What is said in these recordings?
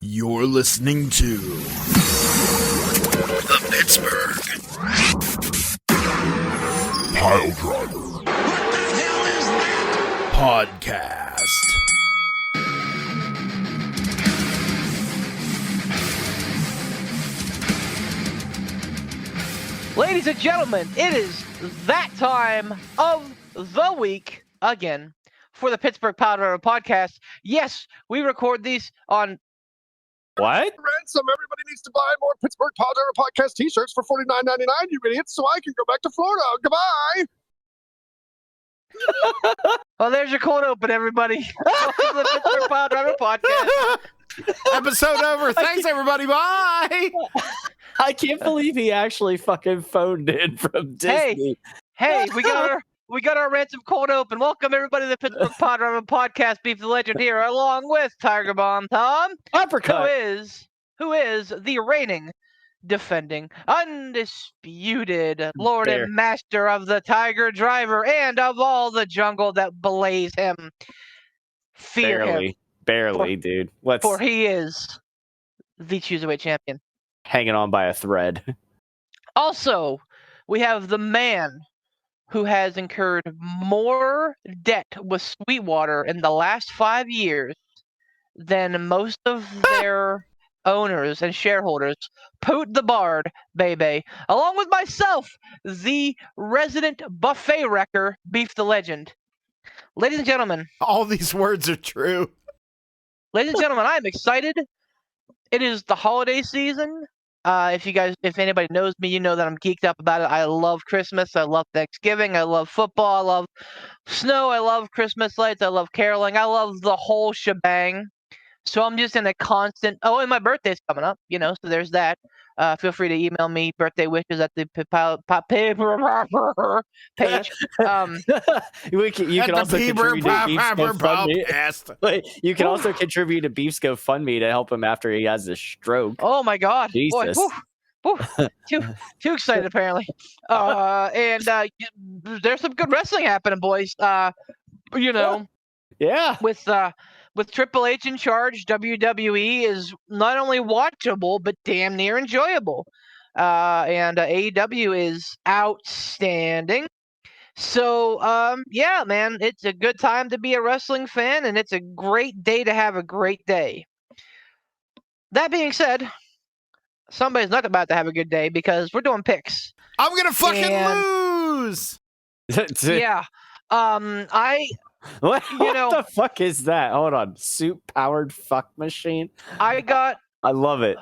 You're listening to the Pittsburgh Piledriver. What the hell is that? Podcast. Ladies and gentlemen, it is that time of the week again for the Pittsburgh Piledriver Podcast. Yes, we record these on... What? Ransom, everybody needs to buy more Pittsburgh Piledriver Podcast t-shirts for $49.99, you idiots, so I can go back to Florida. Goodbye! Well, there's your cold open, everybody. Welcome to the Pittsburgh Piledriver Podcast. Episode over. Thanks, everybody. Bye. I can't believe he actually fucking phoned in from Disney. Hey, we got our Ransom cold open. Welcome, everybody, to the Pittsburgh Piledriver Podcast. Beef the Legend here, along with Tiger Bomb Tom, Uppercut. who is the reigning, defending, undisputed Lord and Master of the Tiger Driver and of all the jungle that belays him. Fear him. Barely, dude. For he is the Cruiserweight champion. Hanging on by a thread. Also, we have the man who has incurred more debt with Sweetwater in the last 5 years than most of their owners and shareholders. Poot the Bard, baby. Along with myself, the resident buffet wrecker, Beef the Legend. Ladies and gentlemen. All these words are true. Ladies and gentlemen, I am excited. It is the holiday season. If anybody knows me, you know that I'm geeked up about it. I love Christmas. I love Thanksgiving. I love football. I love snow. I love Christmas lights. I love caroling. I love the whole shebang. So I'm just in a constant. Oh, and my birthday's coming up. So there's that. Feel free to email me birthday wishes at the page. You can also contribute to Beef's GoFundMe. You can also contribute to Beef's GoFundMe to help him after he has a stroke. Oh my God! Jesus. Boy, too excited apparently. And there's some good wrestling happening, boys. Yeah. With Triple H in charge, WWE is not only watchable, but damn near enjoyable. And AEW is outstanding. So, yeah, man, it's a good time to be a wrestling fan, and it's a great day to have a great day. That being said, somebody's not about to have a good day because we're doing picks. I'm going to fucking lose. Yeah. What the fuck is that? Hold on. Soup-powered fuck machine? I love it.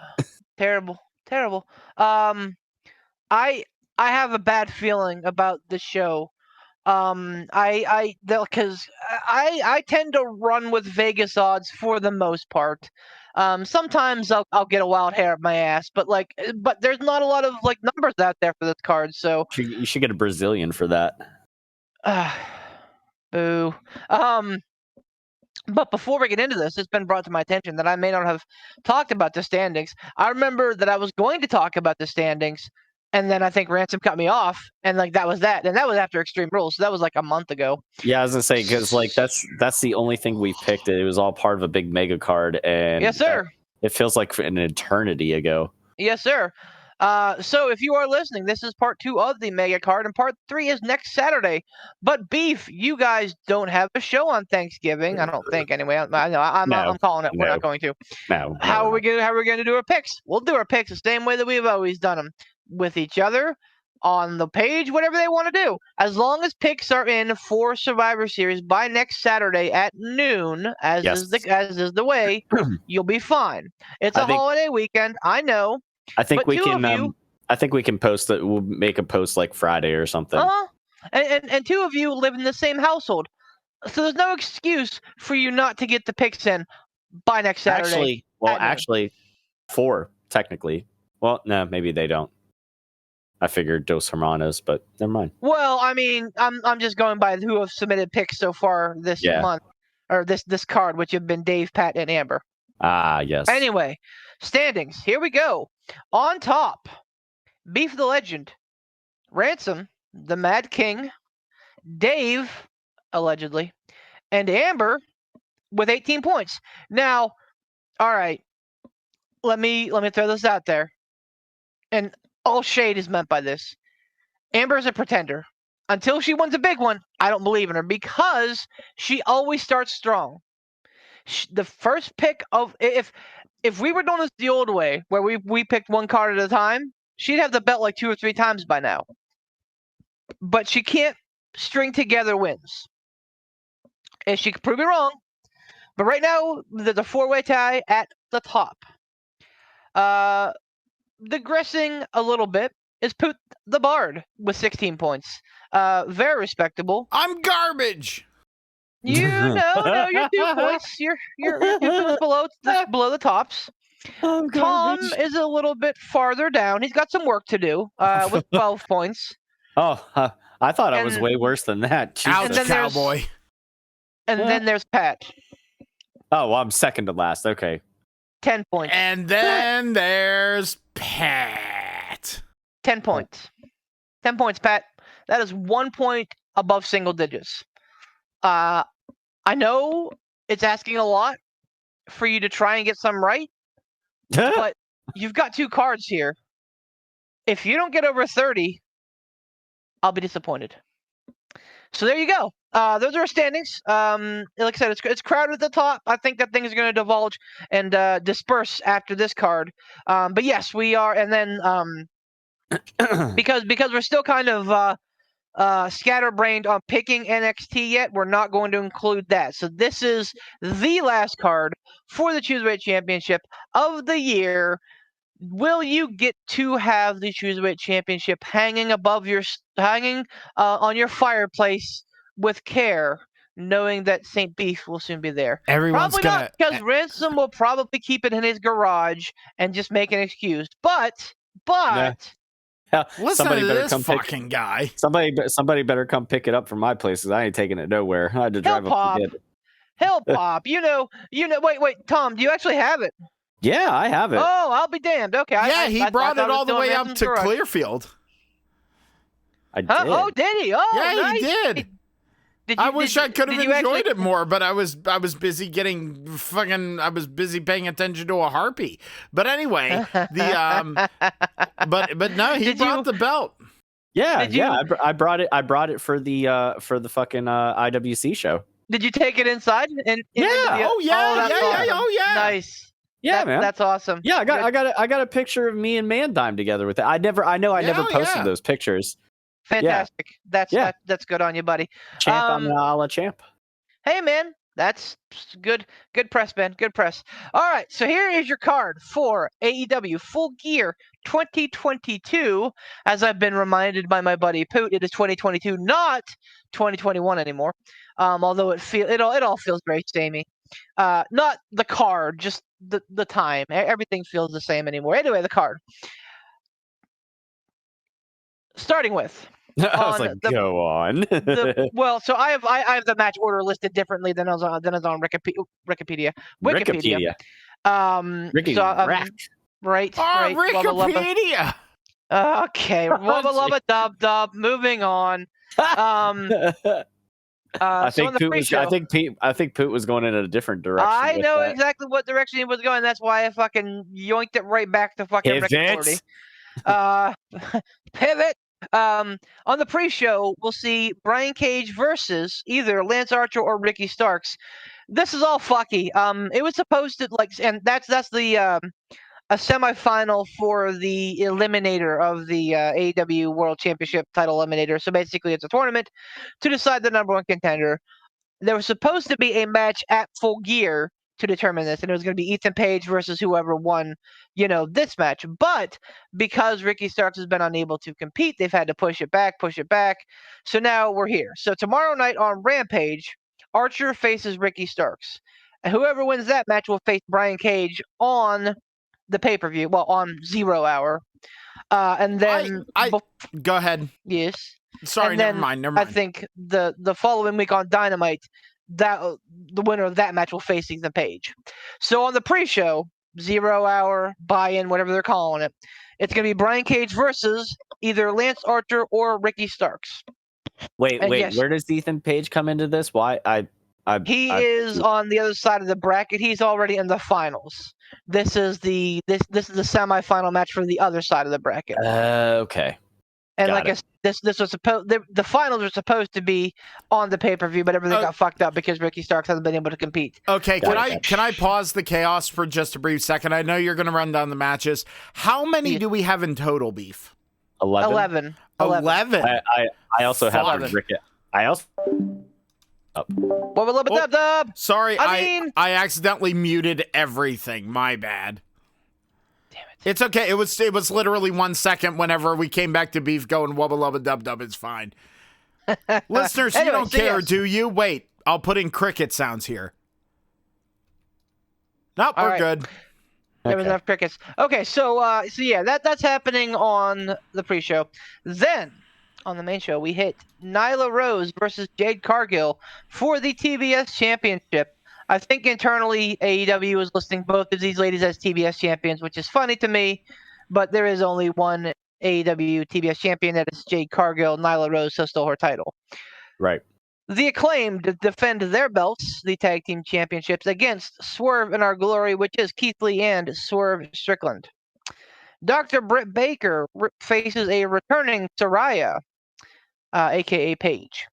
Terrible. I have a bad feeling about the show. Because I tend to run with Vegas odds for the most part. Sometimes I'll get a wild hair up my ass, but there's not a lot of numbers out there for this card, so you should get a Brazilian for that. Boo. But before we get into this, it's been brought to my attention that I may not have talked about the standings. I remember that I was going to talk about the standings, and then I think Ransom cut me off, and that was that. And that was after Extreme Rules, so that was a month ago. Yeah, I was gonna say because that's the only thing we picked. It was all part of a big mega card, and yes, sir. It feels like an eternity ago. Yes, sir. So if you are listening, this is part 2 of the mega card, and part 3 is next Saturday. But Beef, you guys don't have a show on Thanksgiving. I don't think anyway. I'm calling it. We're not going to. No. How are we gonna do our picks? We'll do our picks the same way that we've always done them, with each other on the page, whatever they want to do. As long as picks are in for Survivor Series by next Saturday at noon, as is the way, you'll be fine. It's a holiday weekend. I know. I think we can. I think we can post that. We'll make a post Friday or something. And two of you live in the same household, so there's no excuse for you not to get the picks in by next Saturday. Actually, 4 technically. Well, no, maybe they don't. I figured Dos Hermanos, but never mind. Well, I mean, I'm just going by who have submitted picks so far this month, or this card, which have been Dave, Pat, and Amber. Ah, yes. Anyway, standings. Here we go. On top, Beef the Legend, Ransom, the Mad King, Dave, allegedly, and Amber with 18 points. Now, all right, let me throw this out there, and all shade is meant by this. Amber's a pretender. Until she wins a big one, I don't believe in her because she always starts strong. The first pick of if we were doing this the old way, where we picked one card at a time, she'd have the belt like 2 or 3 times by now. But she can't string together wins. And she could prove me wrong. But right now, there's a 4-way tie at the top. Digressing a little bit is Poot the Bard with 16 points. Very respectable. I'm garbage. No, you're 2 points. You're 2 points below the tops. Tom is a little bit farther down. He's got some work to do with 12 points. Oh, I thought I was way worse than that. Ouch, cowboy. And then there's Pat. Oh, well, I'm second to last. Okay. 10 points. And then there's Pat. 10 points. 10 points, Pat. That is 1 point above single digits. I know it's asking a lot for you to try and get some right, but you've got 2 cards here. If you don't get over 30, I'll be disappointed. So there you go. Those are our standings. Like I said, it's crowded at the top. I think that thing is going to divulge and disperse after this card. But yes, we are. And then because we're still kind of scatterbrained on picking NXT yet, we're not going to include that. So this is the last card for the Cruiserweight Championship of the year. Will you get to have the Cruiserweight Championship hanging on your fireplace with care, knowing that St. Beef will soon be there? Everyone's probably gonna... not, because Ransom will probably keep it in his garage and just make an excuse. But Yeah, listen to this fucking guy. Somebody better come pick it up from my place because I ain't taking it nowhere. I had to drive up to get it. He'll pop. You know. Wait, Tom, do you actually have it? Yeah, I have it. Oh, I'll be damned. Okay. Yeah, he brought it all the way up to Clearfield. I did. Huh? Oh, did he? Oh, yeah, nice. he did. I wish I could have enjoyed it more, but I was busy I was busy paying attention to a harpy. But anyway, but no, he brought the belt. Yeah, I brought it for the fucking IWC show. Did you take it inside? Yeah. Oh yeah. Oh yeah. Nice. Yeah, man. That's awesome. Yeah, I got a picture of me and Mandime together with it. I never posted those pictures. Fantastic. Yeah. That's good on you, buddy. Champ on the a la champ. Hey, man. That's good. Good press, Ben. Good press. All right. So here is your card for AEW Full Gear 2022. As I've been reminded by my buddy Poot, it is 2022, not 2021 anymore. Although it all feels very samey. Not the card, just the time. Everything feels the same anymore. Anyway, the card. Starting with. I was like, go on. Well, so I have the match order listed differently than is on Wikipedia. Ricky Right. Oh, Wikipedia. Okay, Wubba Lubba Dub. Moving on. I think Poot was going in a different direction. I know exactly what direction he was going. That's why I fucking yoinked it right back to fucking Rick and Morty. Pivot. On the pre-show, we'll see Brian Cage versus either Lance Archer or Ricky Starks. This is all fucky. It was supposed to and that's the a semifinal for the eliminator of the AEW World Championship title eliminator. So basically, it's a tournament to decide the number 1 contender. There was supposed to be a match at Full Gear to determine this, and it was going to be Ethan Page versus whoever won, this match. But because Ricky Starks has been unable to compete, they've had to push it back. So now we're here. So tomorrow night on Rampage, Archer faces Ricky Starks. And whoever wins that match will face Brian Cage on the pay-per-view, on 0 Hour. And then... Go ahead. Yes. Sorry, never mind. I think the following week on Dynamite, the winner of that match will face Ethan Page. So on the pre-show, 0 Hour, buy-in, whatever they're calling it, it's going to be Brian Cage versus either Lance Archer or Ricky Starks. Wait, yes. Where does Ethan Page come into this? Why He is on the other side of the bracket. He's already in the finals. This is the semifinal match for the other side of the bracket. Okay. And this was supposed the finals were supposed to be on the pay-per-view, but everything got fucked up because Ricky Starks hasn't been able to compete. Okay, can I pause the chaos for just a brief second? I know you're going to run down the matches. How many do we have in total, Beef? 11. 11. I also have Ricky. I also. Dub. Sorry, I accidentally muted everything. My bad. Damn it. It's okay. It was literally 1 second whenever we came back to Beef going wubba lubba dub dub. It's fine. Listeners, you don't care, do you? Wait, I'll put in cricket sounds here. Nope, we're good. There was enough crickets. Okay, so yeah, that's happening on the pre-show. Then on the main show, we hit Nyla Rose versus Jade Cargill for the TBS Championship. I think internally AEW is listing both of these ladies as TBS champions, which is funny to me, but there is only one AEW TBS champion, that is Jade Cargill. Nyla Rose still stole her title. Right. The Acclaimed defend their belts, the tag team championships, against Swerve in Our Glory, which is Keith Lee and Swerve Strickland. Dr. Britt Baker faces a returning Saraya, a.k.a. Paige.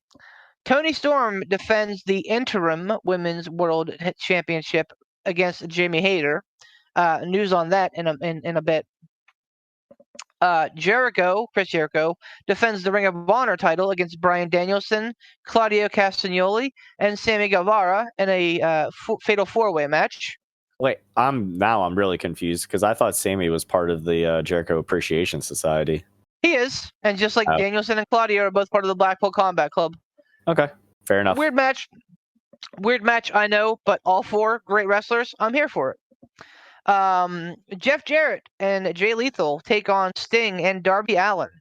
Toni Storm defends the interim Women's World Championship against Jamie Hayter. News on that in a bit. Chris Jericho, defends the Ring of Honor title against Bryan Danielson, Claudio Castagnoli, and Sammy Guevara in a fatal four-way match. Wait, I'm really confused because I thought Sammy was part of the Jericho Appreciation Society. He is, and just like Danielson and Claudio are both part of the Blackpool Combat Club. Okay, fair enough. Weird match, I know, but all four great wrestlers. I'm here for it. Jeff Jarrett and Jay Lethal take on Sting and Darby Allin.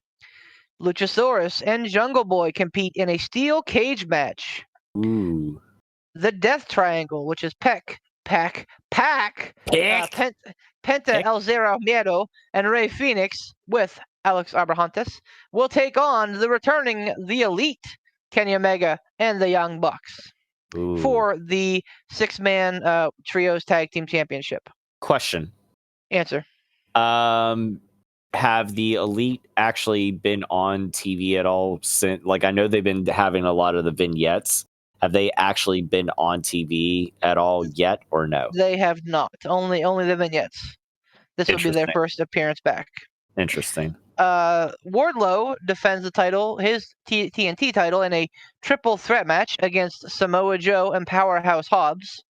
Luchasaurus and Jungle Boy compete in a steel cage match. Ooh. The Death Triangle, which is Penta El Zero Miedo, and Rey Fenix with Alex Abrahantes, will take on the returning The Elite, Kenny Omega, and the Young Bucks for the six-man Trios Tag Team Championship. Question. Answer. Have the Elite actually been on TV at all since? Like, I know they've been having a lot of the vignettes. Have they actually been on TV at all yet, or no? They have not. Only the vignettes. This will be their first appearance back. Interesting. Wardlow defends the title, his TNT title, in a triple threat match against Samoa Joe and Powerhouse Hobbs.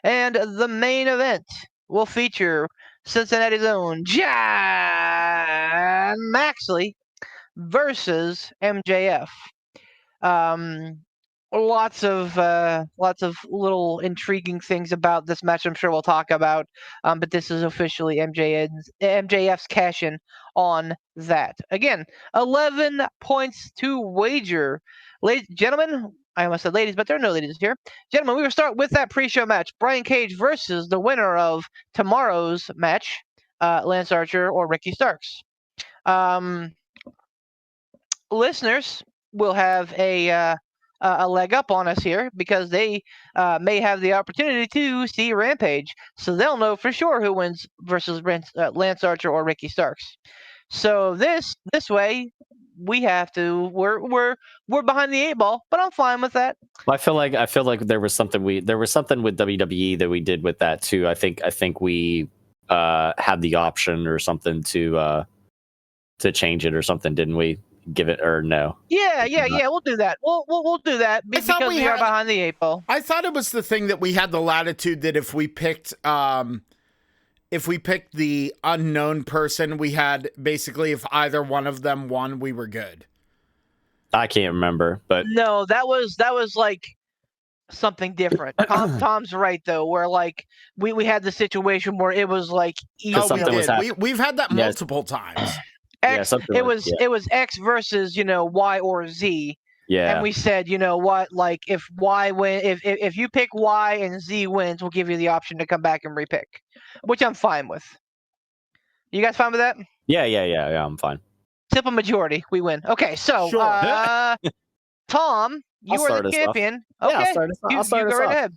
And the main event will feature Cincinnati's own Jon Moxley versus MJF. Lots of little intriguing things about this match I'm sure we'll talk about, but this is officially MJF's cash-in on that. Again, 11 points to wager. Gentlemen, I almost said ladies, but there are no ladies here. Gentlemen, we will start with that pre-show match. Brian Cage versus the winner of tomorrow's match, Lance Archer or Ricky Starks. Listeners will have a leg up on us here because they may have the opportunity to see Rampage, so they'll know for sure who wins versus Lance Archer or Ricky Starks. So this way we have to we're behind the 8 ball, but I'm fine with that. I feel like there was something with WWE that we did with that too. I think we had the option or something to change it or something, didn't we? Give it or no? Yeah. We'll do that. We'll do that because we are behind the 8 ball. I thought it was the thing that we had the latitude that if we picked the unknown person, we had basically if either one of them won, we were good. I can't remember, but no, that was like something different. Tom's right though, where like we had the situation where it was like we've had that multiple times. X, it was X versus Y or Z. Yeah. And we said, you know what, like if Y if you pick Y and Z wins, we'll give you the option to come back and repick, which I'm fine with. You guys fine with that? Yeah, I'm fine. Simple majority, we win. Okay, so sure. Tom, you are the champion. Yeah, okay, I'll start us go right off. ahead.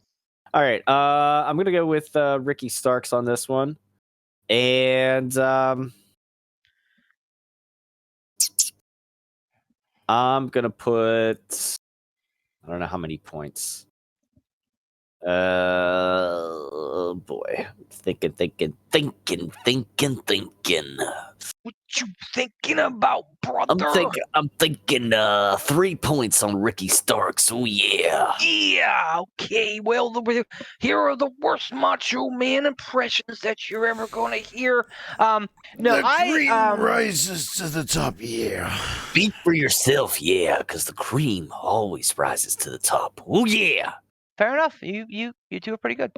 All right, I'm gonna go with Ricky Starks on this one, and I'm gonna put. I don't know how many points. Boy, thinking. What you thinking about, brother? I'm thinking 3 points on Ricky Starks. Oh yeah. Yeah. Okay. Well, here are the worst Macho Man impressions that you're ever gonna hear. No, the cream rises to the top. Yeah. Speak for yourself, yeah, because the cream always rises to the top. Oh yeah. Fair enough. You two are pretty good.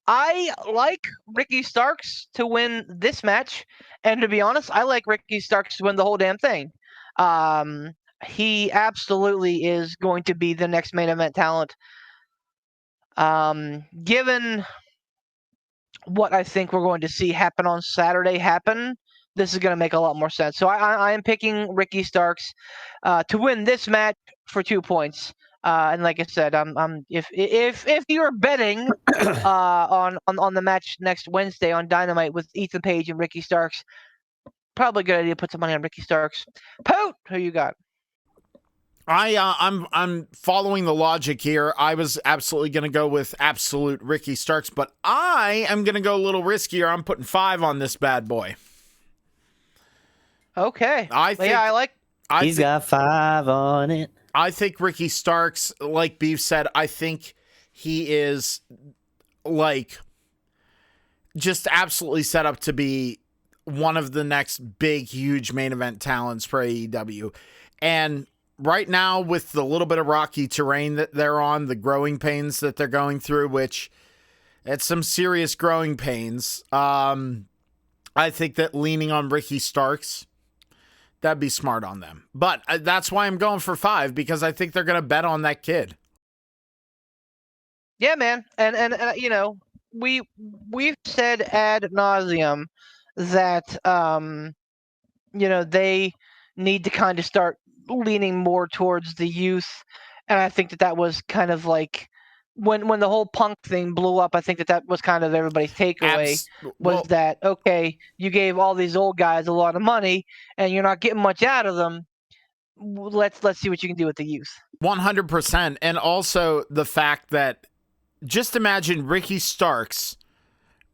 I like Ricky Starks to win this match, and to be honest, I like Ricky Starks to win the whole damn thing. He absolutely is going to be the next main event talent. Given what I think we're going to see happen on Saturday this is going to make a lot more sense. So I am picking Ricky Starks to win this match for 2 points. And like I said, if you're betting on the match next Wednesday on Dynamite with Ethan Page and Ricky Starks, probably a good idea to put some money on Ricky Starks. Poot, who you got? I'm following the logic here. I was absolutely going to go with absolute Ricky Starks, but I am going to go a little riskier. I'm putting 5 on this bad boy. Okay. He's got 5 on it. I think Ricky Starks, like Beef said, I think he is like just absolutely set up to be one of the next big, huge main event talents for AEW. And right now, with the little bit of rocky terrain that they're on, the growing pains that they're going through, which it's some serious growing pains, I think that leaning on Ricky Starks, that'd be smart on them. But that's why I'm going for 5, because I think they're going to bet on that kid. Yeah, man. And you know, we've said ad nauseum that you know, they need to kind of start leaning more towards the youth, and I think that was kind of like when the whole Punk thing blew up. I think that was kind of everybody's takeaway that okay, you gave all these old guys a lot of money and you're not getting much out of them. Let's see what you can do with the youth. 100%, and also the fact that just imagine Ricky Starks.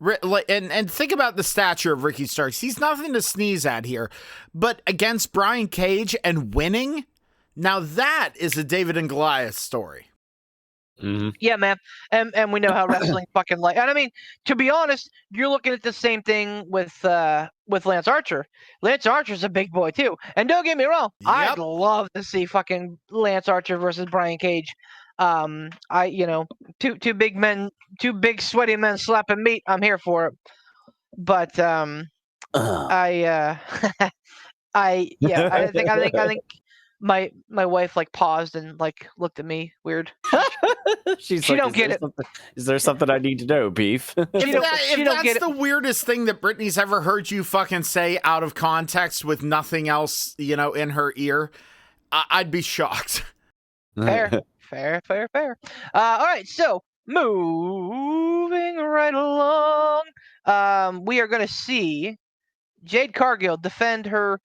And think about the stature of Ricky Starks. He's nothing to sneeze at here. But against Brian Cage and winning, now that is a David and Goliath story. Mm-hmm. Yeah, man. And we know how wrestling fucking like. And I mean, to be honest, you're looking at the same thing with Lance Archer. Lance Archer's a big boy too. And don't get me wrong, Yep. I'd love to see fucking Lance Archer versus Brian Cage. Two big men, two big sweaty men slapping meat. I'm here for it. But I think my wife like paused and like looked at me weird. She don't get it. Is there something I need to know, Beef? If that's the weirdest thing that Brittany's ever heard you fucking say out of context with nothing else, you know, in her ear, I'd be shocked. Fair. All right, so moving right along, we are going to see Jade Cargill defend her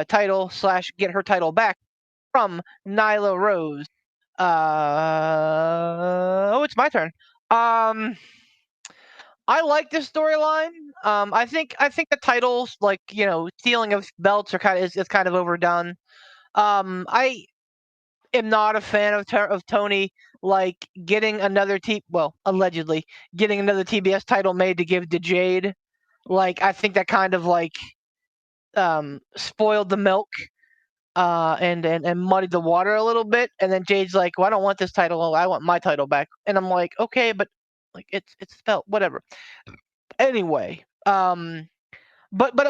title / get her title back from Nyla Rose. It's my turn. I like this storyline. I think the titles, like, you know, stealing of belts are is kind of overdone. I am not a fan of Tony like getting allegedly getting another TBS title made to give to Jade. Like, I think that kind of like spoiled the milk and muddied the water a little bit. And then Jade's like, well, I don't want this title, I want my title back. And I'm like, okay, but like it's spelled whatever. Anyway, but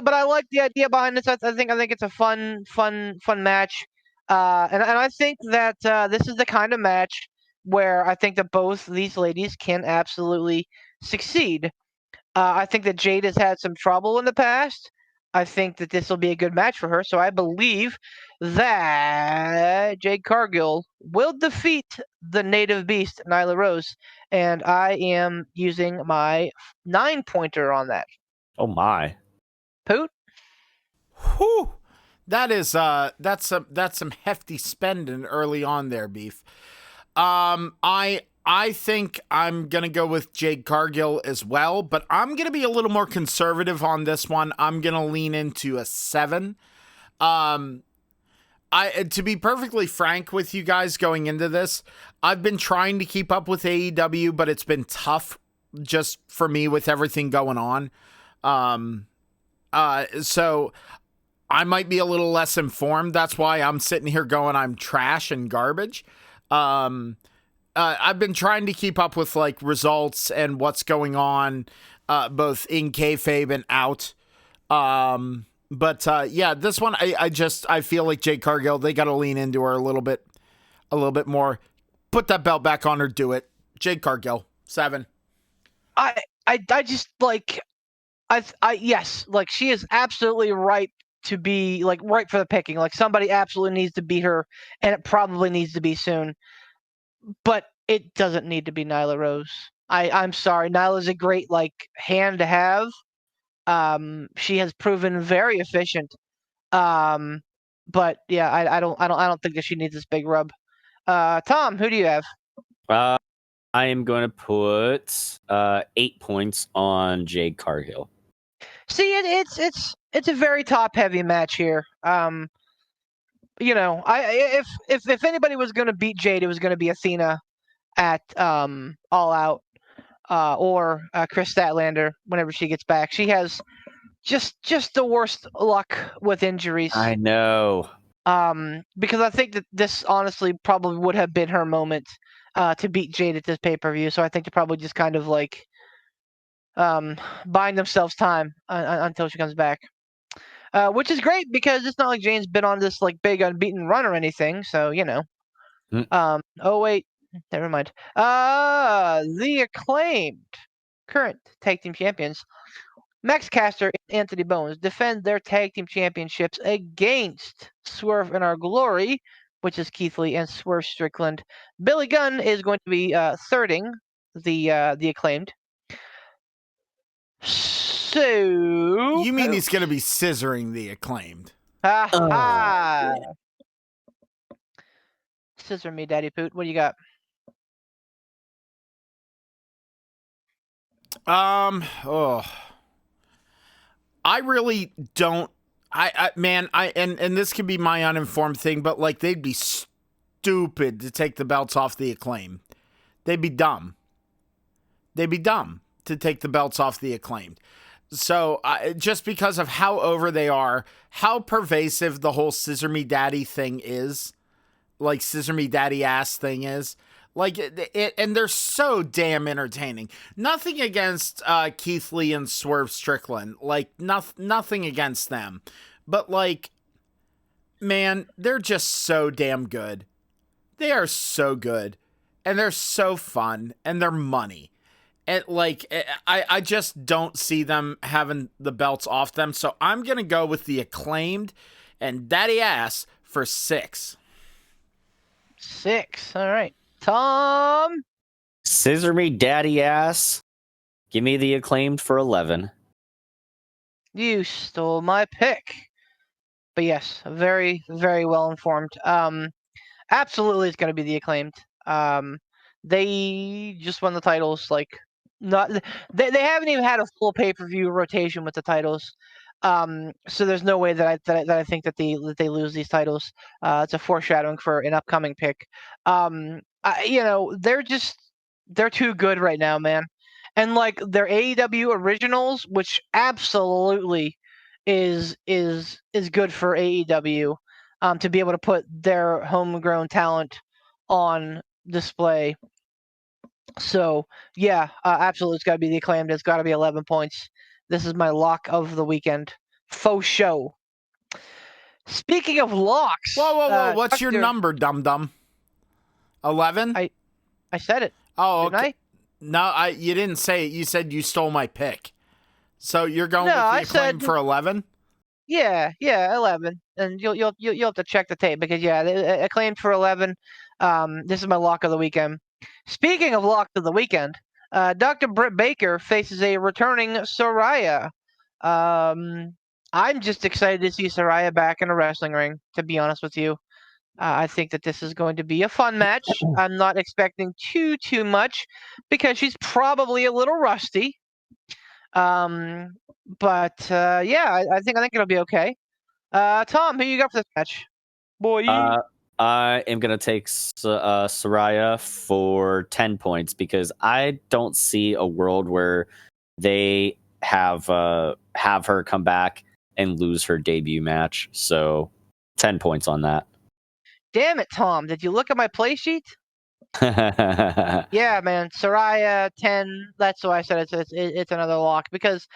I like the idea behind this. I think it's a fun match. And I think that this is the kind of match where I think that both these ladies can absolutely succeed. I think that Jade has had some trouble in the past. I think that this will be a good match for her. So I believe that Jade Cargill will defeat the native beast, Nyla Rose. And I am using my 9-pointer on that. Oh my. Poot? Whew. That's some hefty spending early on there, Beef. I think I'm gonna go with Jade Cargill as well, but I'm gonna be a little more conservative on this one. I'm gonna lean into a 7. To be perfectly frank with you guys going into this, I've been trying to keep up with AEW, but it's been tough just for me with everything going on. So I might be a little less informed. That's why I'm sitting here going, I'm trash and garbage. I've been trying to keep up with like results and what's going on, both in kayfabe and out. But this one, I feel like Jade Cargill, they got to lean into her a little bit more. Put that belt back on her. Do it. Jade Cargill, 7. I just like, yes, like she is absolutely right to be like right for the picking. Like somebody absolutely needs to beat her, and it probably needs to be soon. But it doesn't need to be Nyla Rose. I'm sorry. Nyla's a great like hand to have. She has proven very efficient. But yeah, I don't think that she needs this big rub. Tom, who do you have? I am going to put 8 points on Jade Cargill. See, it's a very top heavy match here. You know, if anybody was going to beat Jade, it was going to be Athena at All Out, or Chris Statlander whenever she gets back. She has just the worst luck with injuries. I know. Because I think that this honestly probably would have been her moment to beat Jade at this pay-per-view. So I think they're probably just kind of like buying themselves time until she comes back. Which is great because it's not like Jane's been on this like big unbeaten run or anything. So, you know. Oh wait, never mind. The Acclaimed current tag team champions, Max Caster and Anthony Bones, defend their tag team championships against Swerve in Our Glory, which is Keith Lee and Swerve Strickland. Billy Gunn is going to be thirding the Acclaimed. So You mean he's going to be scissoring the Acclaimed? Scissor me, Daddy Poot. What do you got? I really don't. And this could be my uninformed thing, but like they'd be stupid to take the belts off the Acclaimed. They'd be dumb. They'd be dumb to take the belts off the Acclaimed. So just because of how over they are, how pervasive the whole scissor me daddy thing is, like scissor me daddy ass thing is, like it, and they're so damn entertaining. Nothing against Keith Lee and Swerve Strickland, like nothing against them, but like, man, they're just so damn good. They are so good, and they're so fun, and they're money. And like, I just don't see them having the belts off them. So I'm going to go with the Acclaimed and Daddy Ass for 6. 6. All right. Tom? Scissor me, Daddy Ass. Give me the Acclaimed for 11. You stole my pick. But yes, very, very well informed. Absolutely it's going to be the Acclaimed. They just won the titles like they haven't even had a full pay-per-view rotation with the titles. So there's no way that I think that they lose these titles. It's a foreshadowing for an upcoming pick. They're too good right now, man. And like their AEW originals, which absolutely is good for AEW, to be able to put their homegrown talent on display. So yeah, absolutely, it's got to be the Acclaimed. It's got to be 11 points. This is my lock of the weekend. Faux show. Speaking of locks. Whoa. What's your number, dum-dum? 11? I said it. Oh, okay. I? No, you didn't say it. You said you stole my pick. So you're going with the Acclaimed for 11? Yeah, 11, and you'll have to check the tape because acclaimed for 11. This is my lock of the weekend. Speaking of lock of the weekend, Dr. Britt Baker faces a returning Soraya. I'm just excited to see Soraya back in a wrestling ring. To be honest with you, I think that this is going to be a fun match. I'm not expecting too much because she's probably a little rusty. But I think it'll be okay. Tom, who you got for this match? Boy. I am gonna take Soraya for 10 points because I don't see a world where they have her come back and lose her debut match. So 10 points on that. Damn it, Tom! Did you look at my play sheet? Yeah, man, Soraya 10. That's why I said it's another lock because,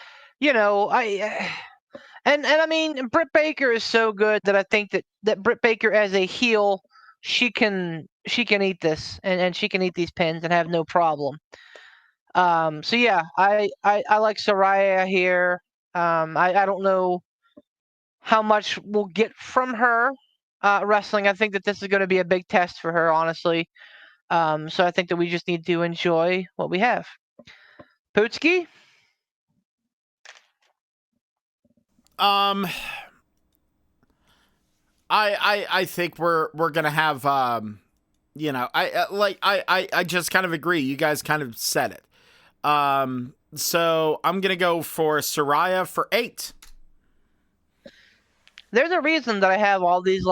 I mean Britt Baker is so good that I think that Britt Baker as a heel, she can eat this and she can eat these pins and have no problem. So yeah, I like Soraya here. I don't know how much we'll get from her wrestling. I think that this is going to be a big test for her, honestly. So I think that we just need to enjoy what we have. Putski? I think we're gonna have I just kind of agree. You guys kind of said it. So I'm gonna go for Soraya for 8. There's a reason that I have all these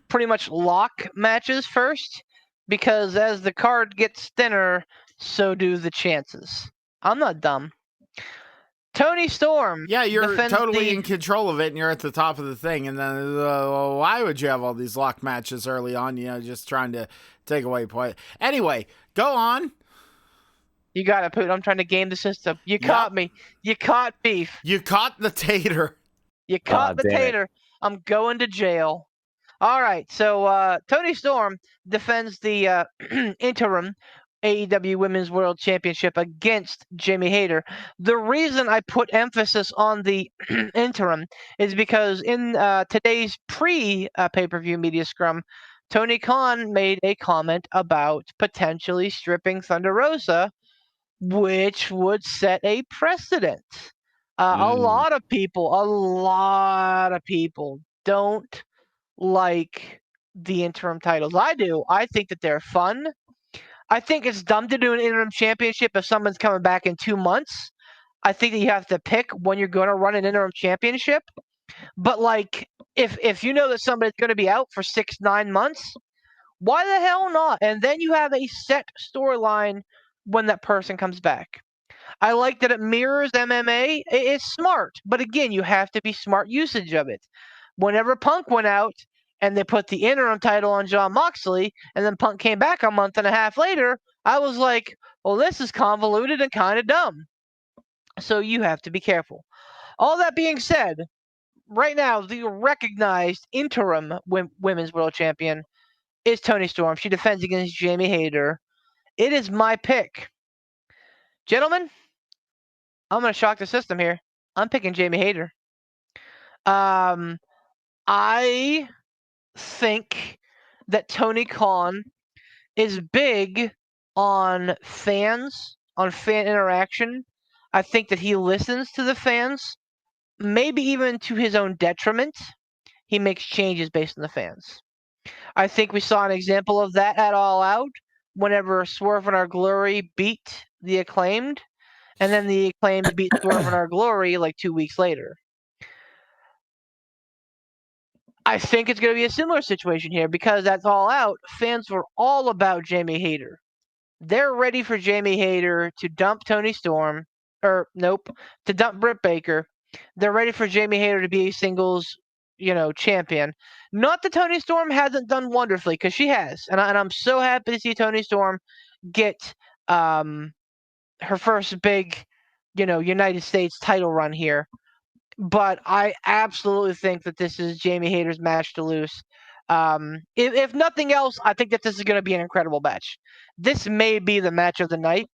pretty much lock matches first, because as the card gets thinner, so do the chances. I'm not dumb. Tony Storm. Yeah, you're totally in control of it, and you're at the top of the thing. And then why would you have all these lock matches early on? Just trying to take away point. Anyway, go on. You got it, Poot. I'm trying to game the system. You caught me. You caught beef. You caught the tater. You caught the tater. I'm going to jail. All right, so Tony Storm defends the interim AEW Women's World Championship against Jamie Hayter. The reason I put emphasis on the interim is because in today's pay-per-view media scrum, Tony Khan made a comment about potentially stripping Thunder Rosa, which would set a precedent. A lot of people don't like the interim titles. I do. I think that they're fun. I think it's dumb to do an interim championship if someone's coming back in 2 months. I think that you have to pick when you're going to run an interim championship. But if you know that somebody's going to be out for 6-9 months, why the hell not? And then you have a set storyline when that person comes back. I like that it mirrors MMA. It's smart, but again, you have to be smart usage of it. Whenever Punk went out and they put the interim title on Jon Moxley, and then Punk came back a month and a half later, I was like, well, this is convoluted and kind of dumb. So you have to be careful. All that being said, right now, the recognized interim Women's World Champion is Toni Storm. She defends against Jamie Hayter. It is my pick. Gentlemen, I'm going to shock the system here. I'm picking Jamie Hayter. I think that Tony Khan is big on fans, on fan interaction. I think that he listens to the fans, maybe even to his own detriment. He makes changes based on the fans. I think we saw an example of that at All Out whenever Swerve in Our Glory beat the Acclaimed, and then the Acclaimed beat Swerve in Our Glory 2 weeks later. I think it's going to be a similar situation here because that's All Out. Fans were all about Jamie Hayter. They're ready for Jamie Hayter to dump Toni Storm, to dump Britt Baker. They're ready for Jamie Hayter to be a singles, champion. Not that Toni Storm hasn't done wonderfully, because she has, and I'm so happy to see Toni Storm get her first big, United States title run here. But I absolutely think that this is Jamie Hayter's match to lose. If nothing else, I think that this is going to be an incredible match. This may be the match of the night.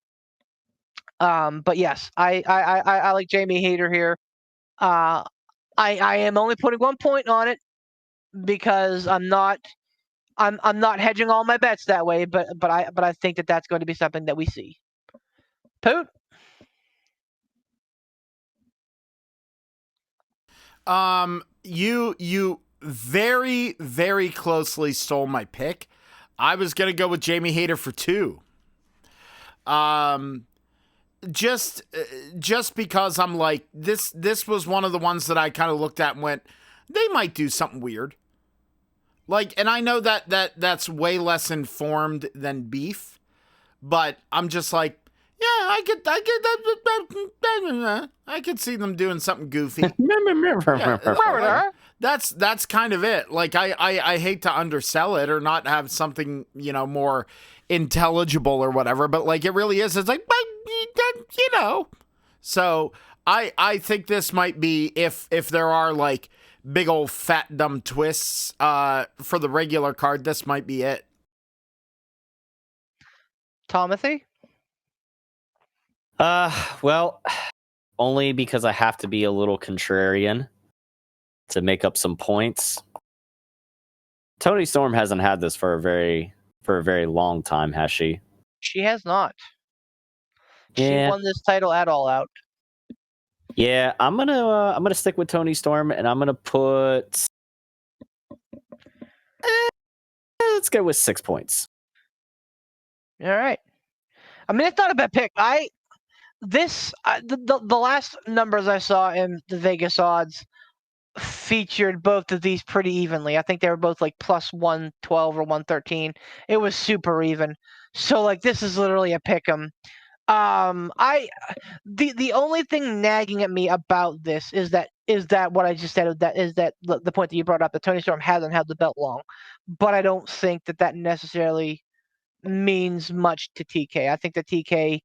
But yes, I like Jamie Hayter here. I am only putting 1 point on it because I'm not hedging all my bets that way, but I think that that's going to be something that we see. Poot? You very, very closely stole my pick. I was gonna go with Jamie Hayter for 2. Just because I'm like, this was one of the ones that I kind of looked at and went, they might do something weird. Like, and I know that's way less informed than Beef, but I'm just like, yeah, I could see them doing something goofy. Like, that's kind of it. Like, I hate to undersell it or not have something, more intelligible or whatever, but like, it really is. It's like, so I think this might be, if there are like big old fat dumb twists for the regular card, this might be it. Tomothy? Well, only because I have to be a little contrarian to make up some points. Toni Storm hasn't had this for a very long time, has she? She has not. Yeah. She won this title at All Out. Yeah, I'm gonna stick with Toni Storm, and I'm gonna put. Let's go with 6 points. All right. I mean, it's not a bad pick. The last numbers I saw in the Vegas odds featured both of these pretty evenly. I think they were both like plus 112 or 113. It was super even. So like, this is literally a pick 'em. The only thing nagging at me about this is that what I just said, is that the point that you brought up, that Toni Storm hasn't had the belt long, but I don't think that necessarily means much to TK. I think that TK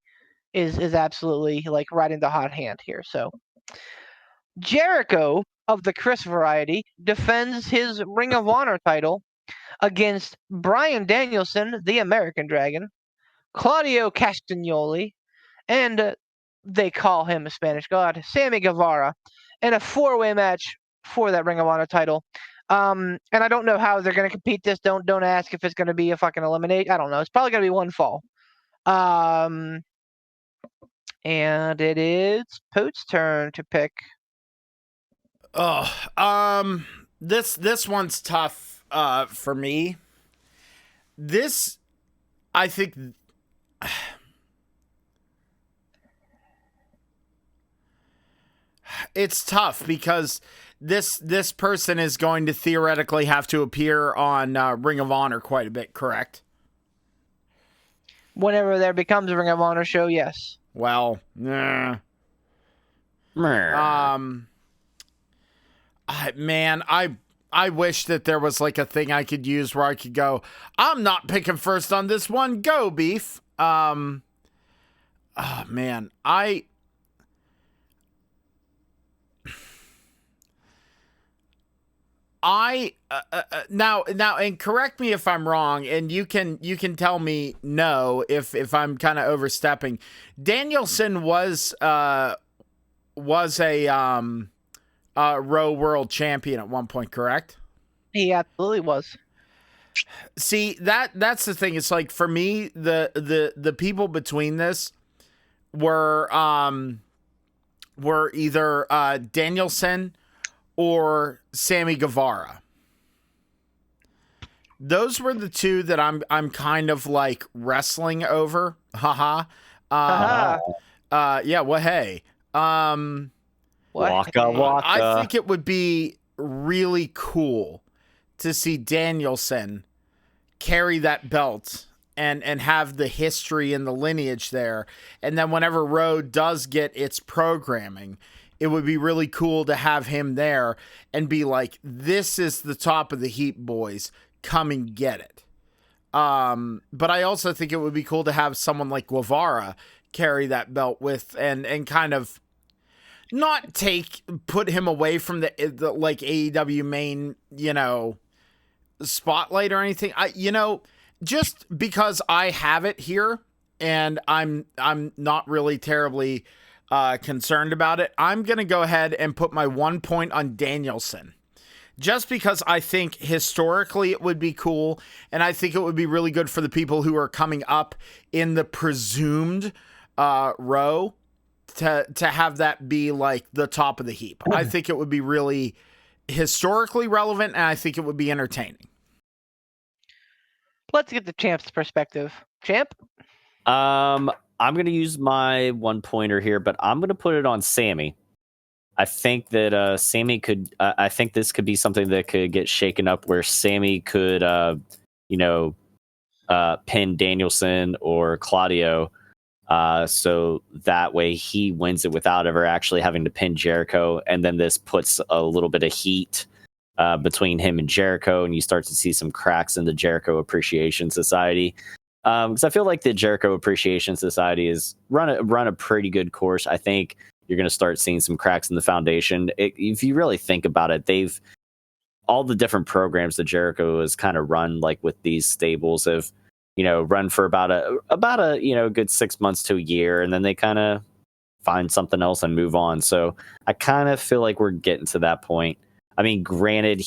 is absolutely like riding the hot hand here. So Jericho of the Chris variety defends his Ring of Honor title against Bryan Danielson, the American Dragon, Claudio Castagnoli, and they call him a Spanish god, Sammy Guevara, in a 4-way match for that Ring of Honor title. And I don't know how they're going to compete this. Don't ask if it's going to be a fucking eliminate. I don't know. It's probably going to be one fall. And it is Poot's turn to pick. This one's tough for me. This, I think, it's tough because this person is going to theoretically have to appear on Ring of Honor quite a bit, correct? Whenever there becomes a Ring of Honor show, yes. Well, I wish that there was like a thing I could use where I could go, I'm not picking first on this one. Go, Beef. Oh man, now, and correct me if I'm wrong, and you can tell me no if I'm kind of overstepping. Danielson was a Row World Champion at one point, correct? He absolutely was. See, that's the thing. It's like, for me, the people between this were either Danielson or Sammy Guevara. Those were the two that I'm kind of like wrestling over. Haha. Yeah, well, hey. Waka waka. I think it would be really cool to see Danielson carry that belt and have the history and the lineage there. And then whenever Row does get its programming, it would be really cool to have him there and be like, this is the top of the heap, boys. Come and get it. But I also think it would be cool to have someone like Guevara carry that belt with and kind of not put him away from the like AEW main, spotlight or anything. Just because I have it here and I'm not really terribly concerned about it. I'm going to go ahead and put my 1 point on Danielson. Just because I think historically it would be cool, and I think it would be really good for the people who are coming up in the presumed row to have that be like the top of the heap. I think it would be really historically relevant, and I think it would be entertaining. Let's get the champ's perspective. Champ? I'm going to use my 1 pointer here, but I'm going to put it on Sammy. I think that Sammy could. I think this could be something that could get shaken up, where Sammy could, pin Danielson or Claudio, so that way he wins it without ever actually having to pin Jericho, and then this puts a little bit of heat between him and Jericho, and you start to see some cracks in the Jericho Appreciation Society. Because I feel like the Jericho Appreciation Society is run a pretty good course. I think you're going to start seeing some cracks in the foundation. If you really think about it, all the different programs that Jericho has kind of run, like with these stables, have run for about a good 6 months to a year, and then they kind of find something else and move on. So I kind of feel like we're getting to that point. I mean, granted,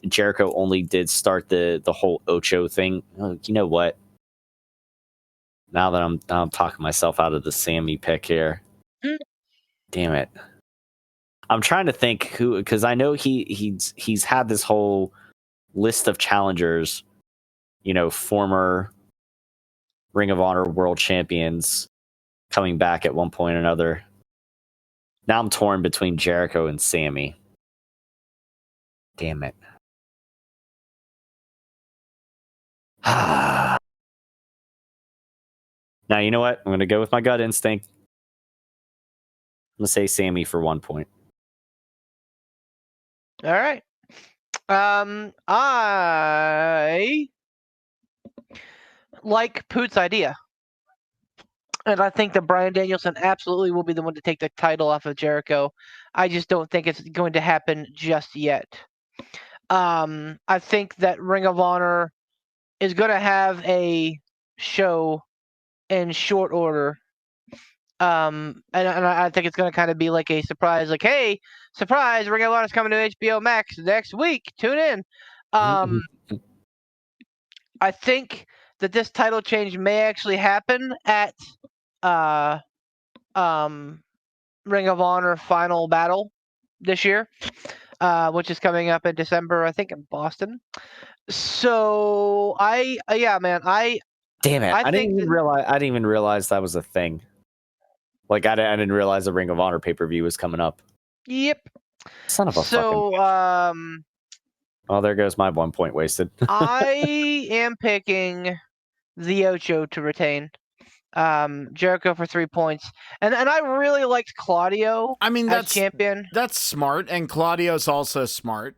Jericho only did start the whole Ocho thing. You know what? Now that I'm talking myself out of the Sammy pick here. Damn it. I'm trying to think who, because I know he's had this whole list of challengers, former Ring of Honor world champions coming back at one point or another. Now I'm torn between Jericho and Sammy. Damn it. Now, you know what? I'm going to go with my gut instinct. I'm going to say Sammy for 1 point. All right. I like Poot's idea. And I think that Bryan Danielson absolutely will be the one to take the title off of Jericho. I just don't think it's going to happen just yet. I think that Ring of Honor is going to have a show in short order. And I think it's going to kind of be like a surprise, like, hey, surprise, Ring of Honor is coming to HBO Max next week. Tune in. I think that this title change may actually happen at Ring of Honor Final Battle this year, which is coming up in December, I think, in Boston. So damn it! I didn't even realize that was a thing. Like I didn't realize the Ring of Honor pay-per-view was coming up. Yep. Son of a fucking. Oh, there goes my 1 point wasted. I am picking the Ocho to retain. Jericho for 3 points, and I really liked Claudio. I mean, as champion. That's smart, and Claudio's also smart.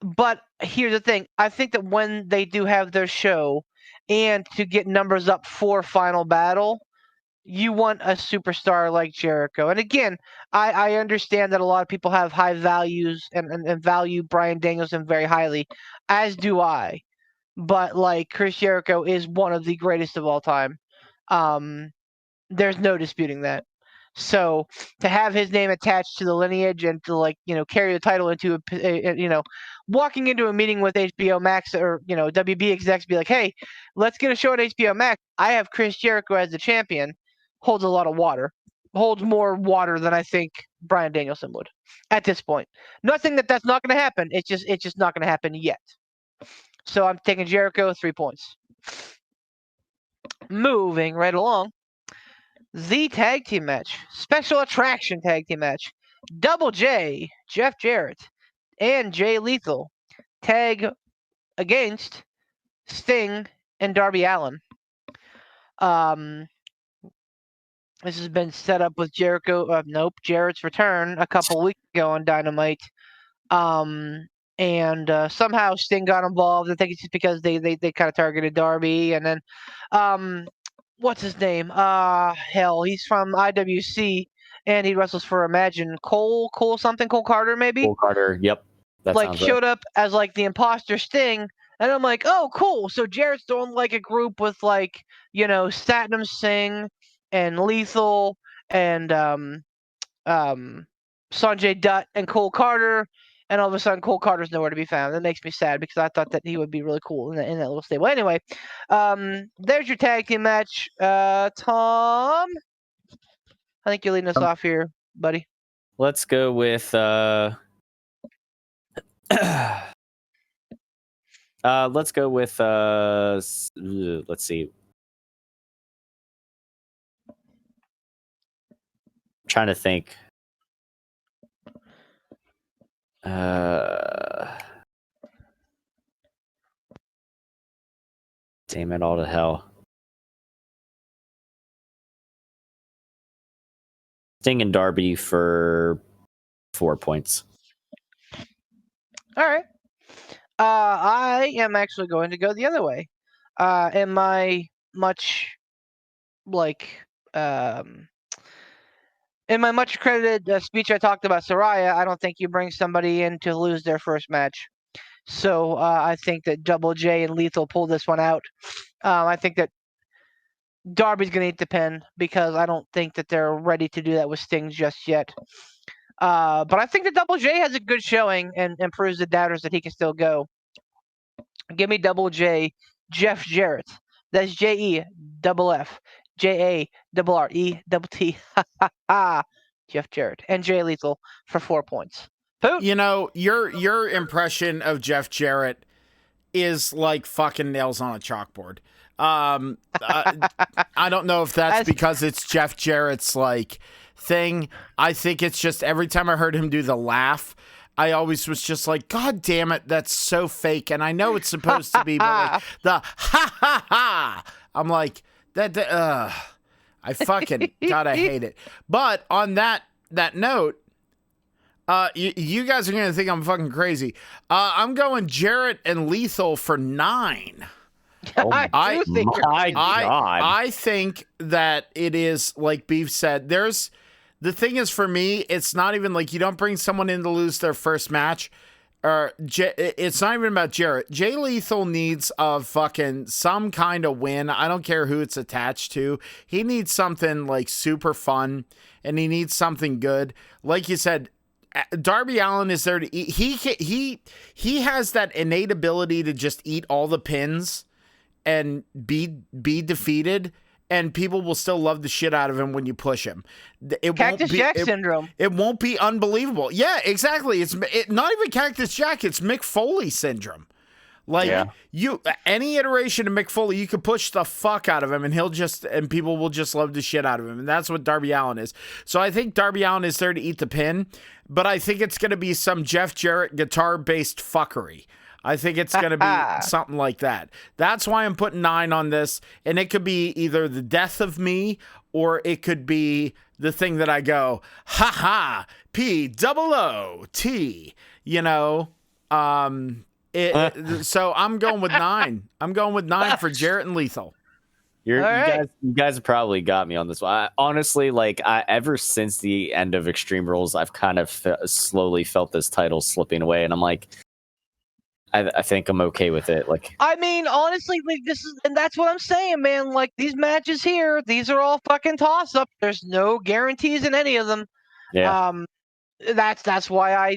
But here's the thing: I think that when they do have their show, and to get numbers up for Final Battle, you want a superstar like Jericho. And again, I understand that a lot of people have high values and value Bryan Danielson very highly, as do I. But like Chris Jericho is one of the greatest of all time. There's no disputing that. So to have his name attached to the lineage and to carry the title into walking into a meeting with HBO Max or WB execs, be like, hey, let's get a show on HBO Max. I have Chris Jericho as the champion. Holds a lot of water. Holds more water than I think Bryan Danielson would at this point. Nothing that's not going to happen. It's just not going to happen yet. So I'm taking Jericho 3 points. Moving right along. The tag team match. Special attraction tag team match. Double J, Jeff Jarrett, and Jay Lethal tag against Sting and Darby Allin. This has been set up with Jarrett's return a couple weeks ago on Dynamite. And somehow Sting got involved. I think it's just because they kind of targeted Darby. And then, what's his name? He's from IWC, and he wrestles for Imagine. Cole Carter, maybe? Cole Carter, yep. That showed up as the imposter Sting. And I'm like, oh, cool. So Jarrett's throwing a group with Satnam Singh and Lethal and Sanjay Dutt and Cole Carter, and all of a sudden Cole Carter's nowhere to be found. That makes me sad because I thought that he would be really cool in that little stable. Anyway, there's your tag team match. Tom, I think you're leading us off here, buddy. Let's go with let's go with let's see. I'm trying to think. Damn it all to hell. Sting and Darby for 4 points. All right. I am actually going to go the other way. In my much credited speech, I talked about Saraya. I don't think you bring somebody in to lose their first match. So I think that Double J and Lethal pull this one out. I think that Darby's going to eat the pin because I don't think that they're ready to do that with Sting just yet. But I think that Double J has a good showing and proves the doubters that he can still go. Give me Double J, Jeff Jarrett. That's JEFF, JARRETT. Jeff Jarrett and Jay Lethal for 4 points. Poot. You know, your impression of Jeff Jarrett is like fucking nails on a chalkboard. I don't know if that's because it's Jeff Jarrett's like thing. I think it's just every time I heard him do the laugh, I always was just like, God damn it, that's so fake. And I know it's supposed to be, but like the ha ha ha. I'm like that. I fucking God, I hate it. But on that note, you guys are gonna think I'm fucking crazy. I'm going Jarrett and Lethal for 9. Oh my God. I think that it is like Beef said. The thing is, for me, it's not even like you don't bring someone in to lose their first match. It's not even about Jarrett. Jay Lethal needs some kind of win. I don't care who it's attached to. He needs something like super fun, and he needs something good. Like you said, Darby Allin is there to eat. He has that innate ability to just eat all the pins and be defeated, and people will still love the shit out of him when you push him. Cactus Jack syndrome. It won't be unbelievable. Yeah, exactly. It's not even Cactus Jack. It's Mick Foley syndrome. Like any iteration of Mick Foley, you could push the fuck out of him, and people will just love the shit out of him, and that's what Darby Allin is. So I think Darby Allin is there to eat the pin, but I think it's going to be some Jeff Jarrett guitar-based fuckery. I think it's going to be something like that. That's why I'm putting 9 on this. And it could be either the death of me, or it could be the thing that I go, ha ha, POOT, you know? So I'm going with 9. I'm going with 9 for Jarrett and Lethal. You guys probably got me on this one. Honestly, ever since the end of Extreme Rules, I've kind of slowly felt this title slipping away. And I'm like, I think I'm okay with it. Like, I mean, honestly, and that's what I'm saying, man. Like, these matches here, these are all fucking toss-up. There's no guarantees in any of them. Yeah. That's why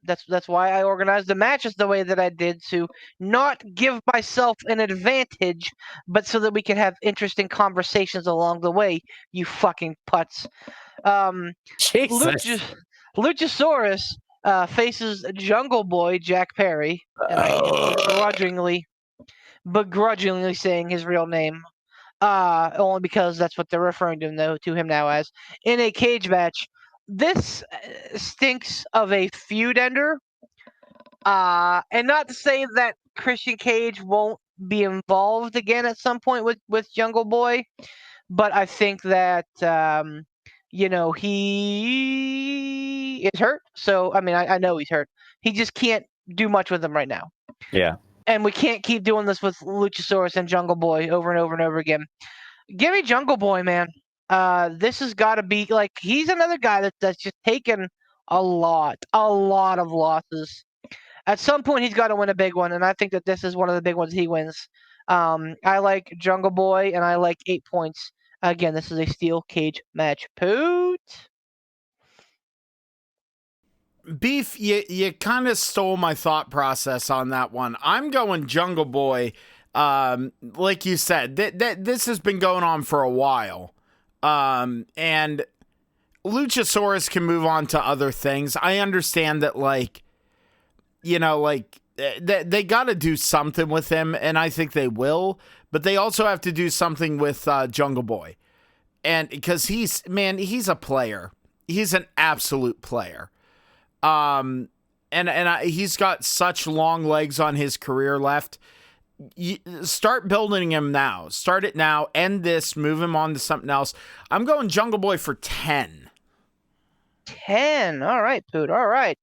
that's why I organized the matches the way that I did, to not give myself an advantage, but so that we can have interesting conversations along the way. You fucking putz. Jesus. Luchasaurus faces Jungle Boy Jack Perry, begrudgingly saying his real name, only because that's what they're referring to him now as, in a cage match. This stinks of a feud ender, and not to say that Christian Cage won't be involved again at some point with Jungle Boy, but I think that he is hurt. So, I mean, I know he's hurt. He just can't do much with him right now. Yeah. And we can't keep doing this with Luchasaurus and Jungle Boy over and over and over again. Give me Jungle Boy, man. This has got to be, like, he's another guy that's just taken a lot of losses. At some point, he's got to win a big one, and I think that this is one of the big ones he wins. I like Jungle Boy, and I like 8 points. Again, this is a steel cage match. Poot. Beef, you kind of stole my thought process on that one. I'm going Jungle Boy. Like you said, this has been going on for a while. And Luchasaurus can move on to other things. I understand that, like, you know, like, they got to do something with him, and I think they will. But they also have to do something with Jungle Boy. And because he's a player. He's an absolute player. He's got such long legs on his career left. Start building him now. Start it now. End this. Move him on to something else. I'm going Jungle Boy for 10. 10. All right, Poot. All right.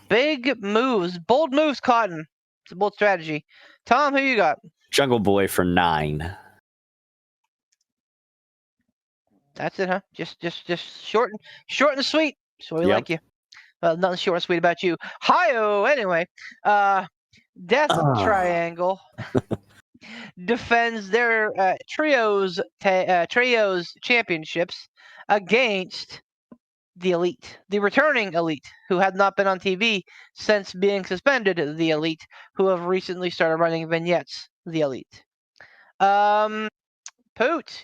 Big moves. Bold moves, Cotton. It's a bold strategy. Tom, who you got? Jungle Boy for 9. That's it, huh? Just short and sweet. So we like you. Well, nothing short and sweet about you. Hi-oh, anyway. Death Triangle defends their trios championships against the Elite, the returning Elite, who had not been on TV since being suspended. The Elite, who have recently started running vignettes. The Elite. Poot,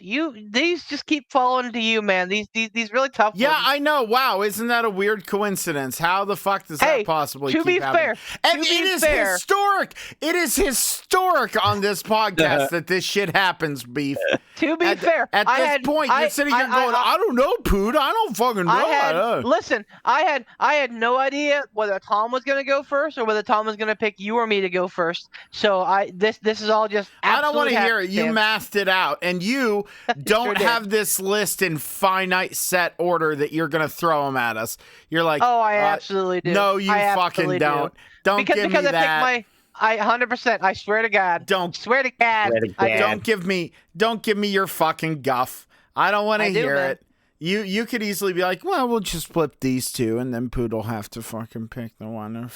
these just keep falling to you, man. These really tough Yeah, ones. I know. Wow, isn't that a weird coincidence? How the fuck does that possibly keep happening? And it is historic. It is historic on this podcast that this shit happens, Beef. To be fair, at this point, you're sitting here going, I don't know, Poot. I don't fucking know. Listen, I had no idea whether Tom was going to go first or whether Tom was going to pick you or me to go first. So this is all just I don't want to hear it. You mathed it out, and you don't have this list in finite set order that you're going to throw them at us. You're like, oh, I absolutely do. No, you fucking don't. Don't give me that. I 100%. I swear to God. Swear to God. Don't give me your fucking guff. I don't want to hear it. You could easily be like, well, we'll just flip these two, and then Poot will have to fucking pick the one.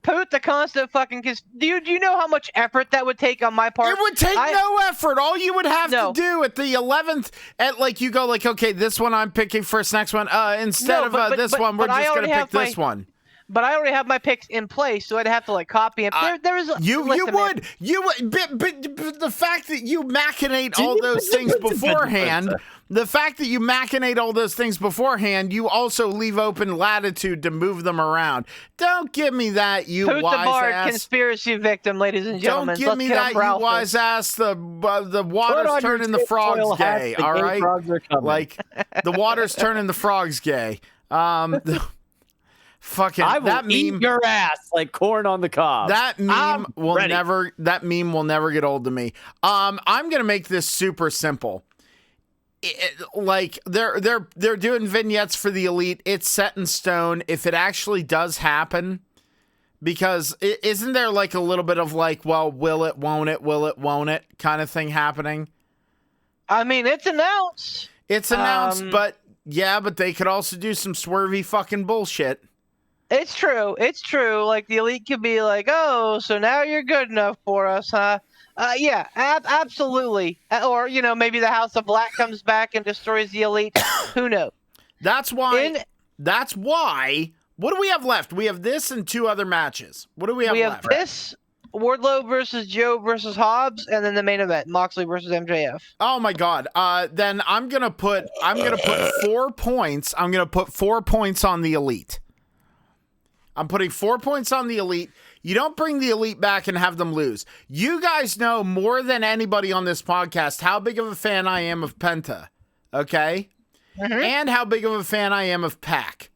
Poot, the constant fucking kiss. Do you know how much effort that would take on my part? It would take no effort. All you would have to do at the 11th, you go like, okay, this one I'm picking first, next one. Instead of this one, we're just going to pick this one. But I already have my picks in place, so I'd have to copy it. There is you would, but the fact that you machinate all those things beforehand. The fact that you machinate all those things beforehand, you also leave open latitude to move them around. Don't give me that, you Poot wise the Bard, ass. Conspiracy victim, ladies and gentlemen. Don't give me that, you wise ass. The water's turning the frogs gay, all right? Like, the water's turning the frogs gay. Fucking, I will that eat meme, your ass like corn on the cob. That meme will never get old to me. I'm gonna make this super simple. They're doing vignettes for the Elite. It's set in stone. If it actually does happen, because isn't there like a little bit of well, will it, won't it kind of thing happening? I mean, it's announced. It's announced, but they could also do some swervy fucking bullshit. It's true. Like, the Elite could be like, oh, so now you're good enough for us, huh? Yeah, absolutely. Or, maybe the House of Black comes back and destroys the Elite. Who knows? That's why. What do we have left? We have this and 2 other matches. What do we have left? We have this, Wardlow versus Joe versus Hobbs, and then the main event, Moxley versus MJF. Oh my God. Then I'm gonna put 4 points. I'm gonna put 4 points on the Elite. I'm putting 4 points on the Elite. You don't bring the Elite back and have them lose. You guys know more than anybody on this podcast how big of a fan I am of Penta, okay? Mm-hmm. And how big of a fan I am of Pac.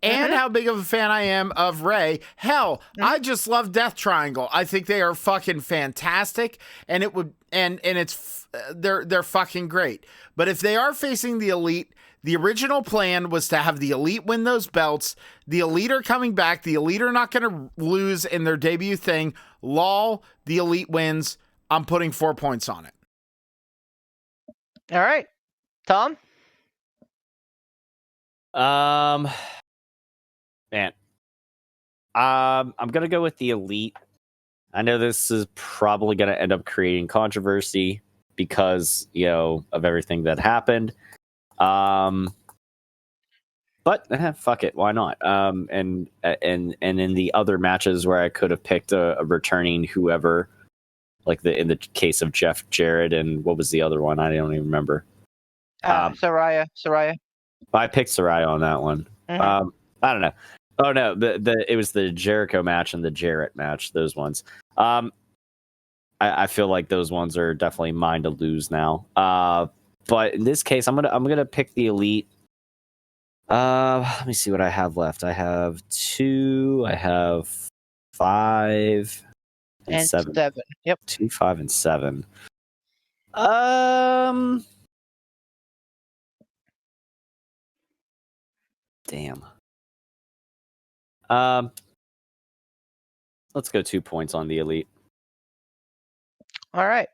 And how big of a fan I am of Ray. Hell, I just love Death Triangle. I think they are fucking fantastic, and they're fucking great. But if they are facing the Elite, the original plan was to have the Elite win those belts. The Elite are coming back. The Elite are not going to lose in their debut thing. Lol, the Elite wins. I'm putting 4 points on it. All right. Tom? Man. I'm going to go with the Elite. I know this is probably going to end up creating controversy, because of everything that happened. But fuck it, why not? And in the other matches where I could have picked a returning whoever, like in the case of Jeff Jarrett, and what was the other one? I don't even remember. Saraya. I picked Saraya on that one. Mhm. I don't know. Oh no, it was the Jericho match and the Jarrett match. Those ones. I feel like those ones are definitely mine to lose now. But in this case, I'm gonna pick the Elite. Let me see what I have left. I have 2. I have 5 and 7. Yep. 2, 5, and 7. Damn. Let's go 2 points on the Elite. All right.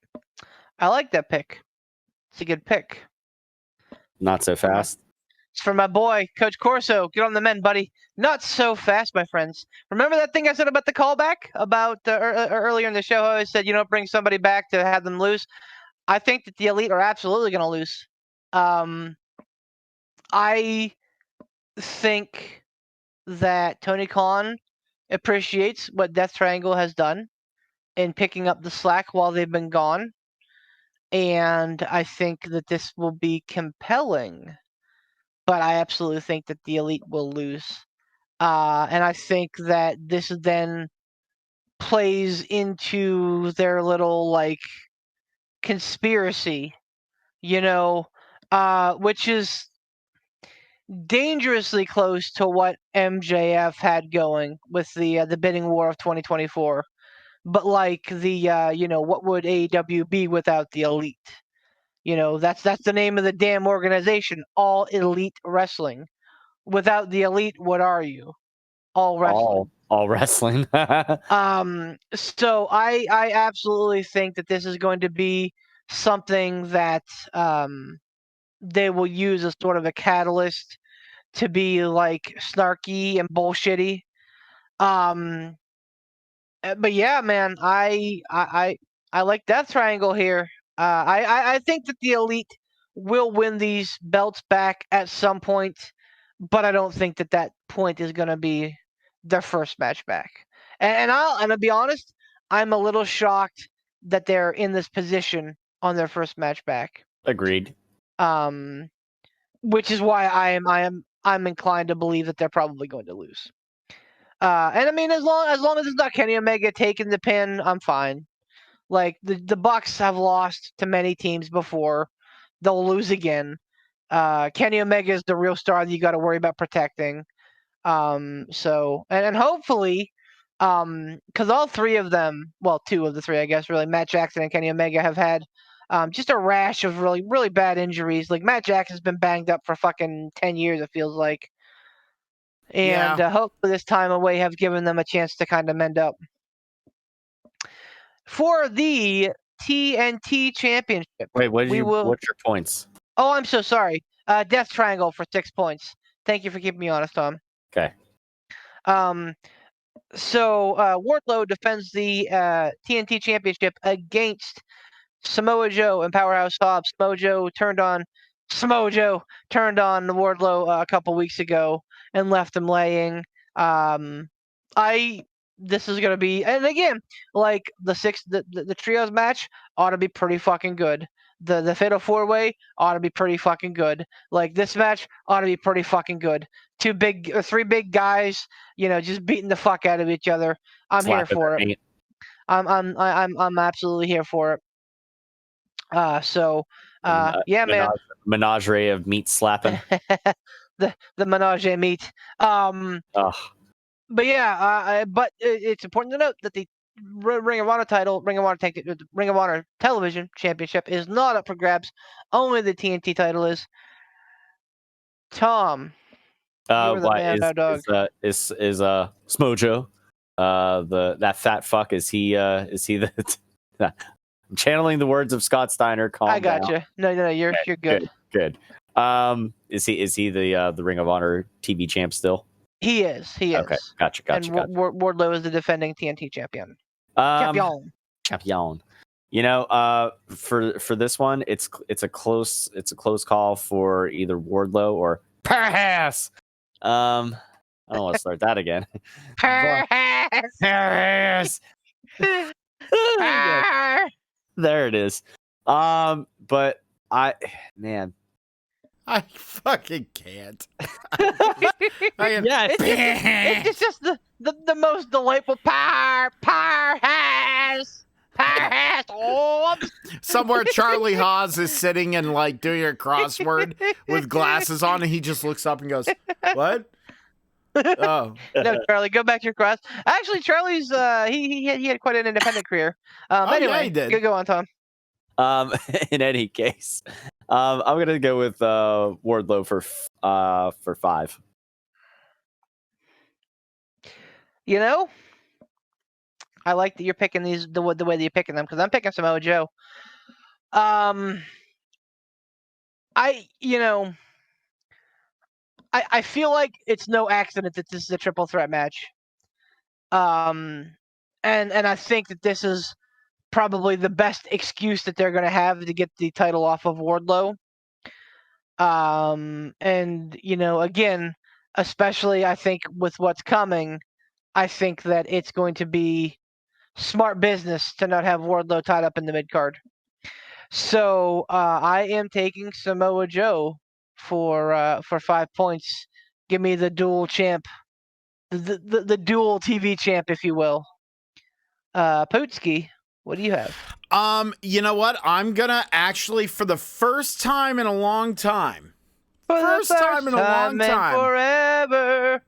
I like that pick. It's a good pick. Not so fast. It's for my boy, Coach Corso. Get on the men, buddy. Not so fast, my friends. Remember that thing I said about the callback about earlier in the show? I said, bring somebody back to have them lose. I think that the Elite are absolutely going to lose. I think that Tony Khan appreciates what Death Triangle has done in picking up the slack while they've been gone. And I think that this will be compelling. But I absolutely think that the Elite will lose. And I think that this then plays into their little, conspiracy, which is dangerously close to what MJF had going with the bidding war of 2024. But what would AEW be without the Elite? That's the name of the damn organization, All Elite Wrestling. Without the Elite, what are you? All wrestling. All wrestling. So I absolutely think that this is going to be something that they will use as sort of a catalyst to be snarky and bullshitty. But yeah, man, I like Death Triangle here. I think that the Elite will win these belts back at some point, but I don't think that point is going to be their first match back. And I'll be honest, I'm a little shocked that they're in this position on their first match back. Agreed. Which is why I'm inclined to believe that they're probably going to lose. And I mean, as long as it's not Kenny Omega taking the pin, I'm fine. Like the Bucks have lost to many teams before, they'll lose again. Kenny Omega is the real star that you got to worry about protecting. So and hopefully, because all 3 of them, well, 2 of the 3, I guess, really, Matt Jackson and Kenny Omega have had just a rash of really, really bad injuries. Like Matt Jackson's been banged up for fucking 10 years, it feels like. And hopefully this time away have given them a chance to kind of mend up. For the TNT Championship. Wait, what's your points? Oh, I'm so sorry. Death Triangle for 6 points. Thank you for keeping me honest, Tom. Okay. So Wardlow defends the TNT Championship against Samoa Joe and Powerhouse Hobbs. Smojo turned on Wardlow a couple weeks ago and left him laying. This is gonna be, and again, like the trios match ought to be pretty fucking good. The Fatal 4-Way ought to be pretty fucking good. Like this match ought to be pretty fucking good. 3 big guys, just beating the fuck out of each other. I'm here for it. I'm absolutely here for it. Yeah, man. Menagerie of meat slapping. the menage a meat. But yeah, but it's important to note that the Ring of Honor title, Ring of Honor Television Championship is not up for grabs. Only the TNT title is. Tom, you're the man, now, dog. Is Smojo, that fat fuck? Is he the? I'm channeling the words of Scott Steiner. I got you. No, you're good. Good. Is he the Ring of Honor TV champ still? He is. Okay, gotcha. And Wardlow is the defending TNT champion. Champion. For this one, it's a close call for either Wardlow or Pass. I don't want to start that again. Pass. There it is. But I fucking can't. It's just the most delightful power has. Somewhere Charlie Haas is sitting and like doing a crossword with glasses on, and he just looks up and goes, "What?" Oh no, Charlie, go back to your cross. Actually, Charlie's he had quite an independent career. Anyway, yeah, he did. Go on, Tom. In any case, I'm gonna go with Wardlow for 5. I like that you're picking these the way that you're picking them because I'm picking Samoa Joe. I feel like it's no accident that this is a triple threat match. And I think that this is probably the best excuse that they're going to have to get the title off of Wardlow. And again, especially I think with what's coming, I think that it's going to be smart business to not have Wardlow tied up in the mid card. So I am taking Samoa Joe for 5 points. Give me the dual champ, the dual TV champ, if you will. Pootsky, what do you have? You know what? I'm gonna actually, for the first time in a long time. First time in a long time. Forever.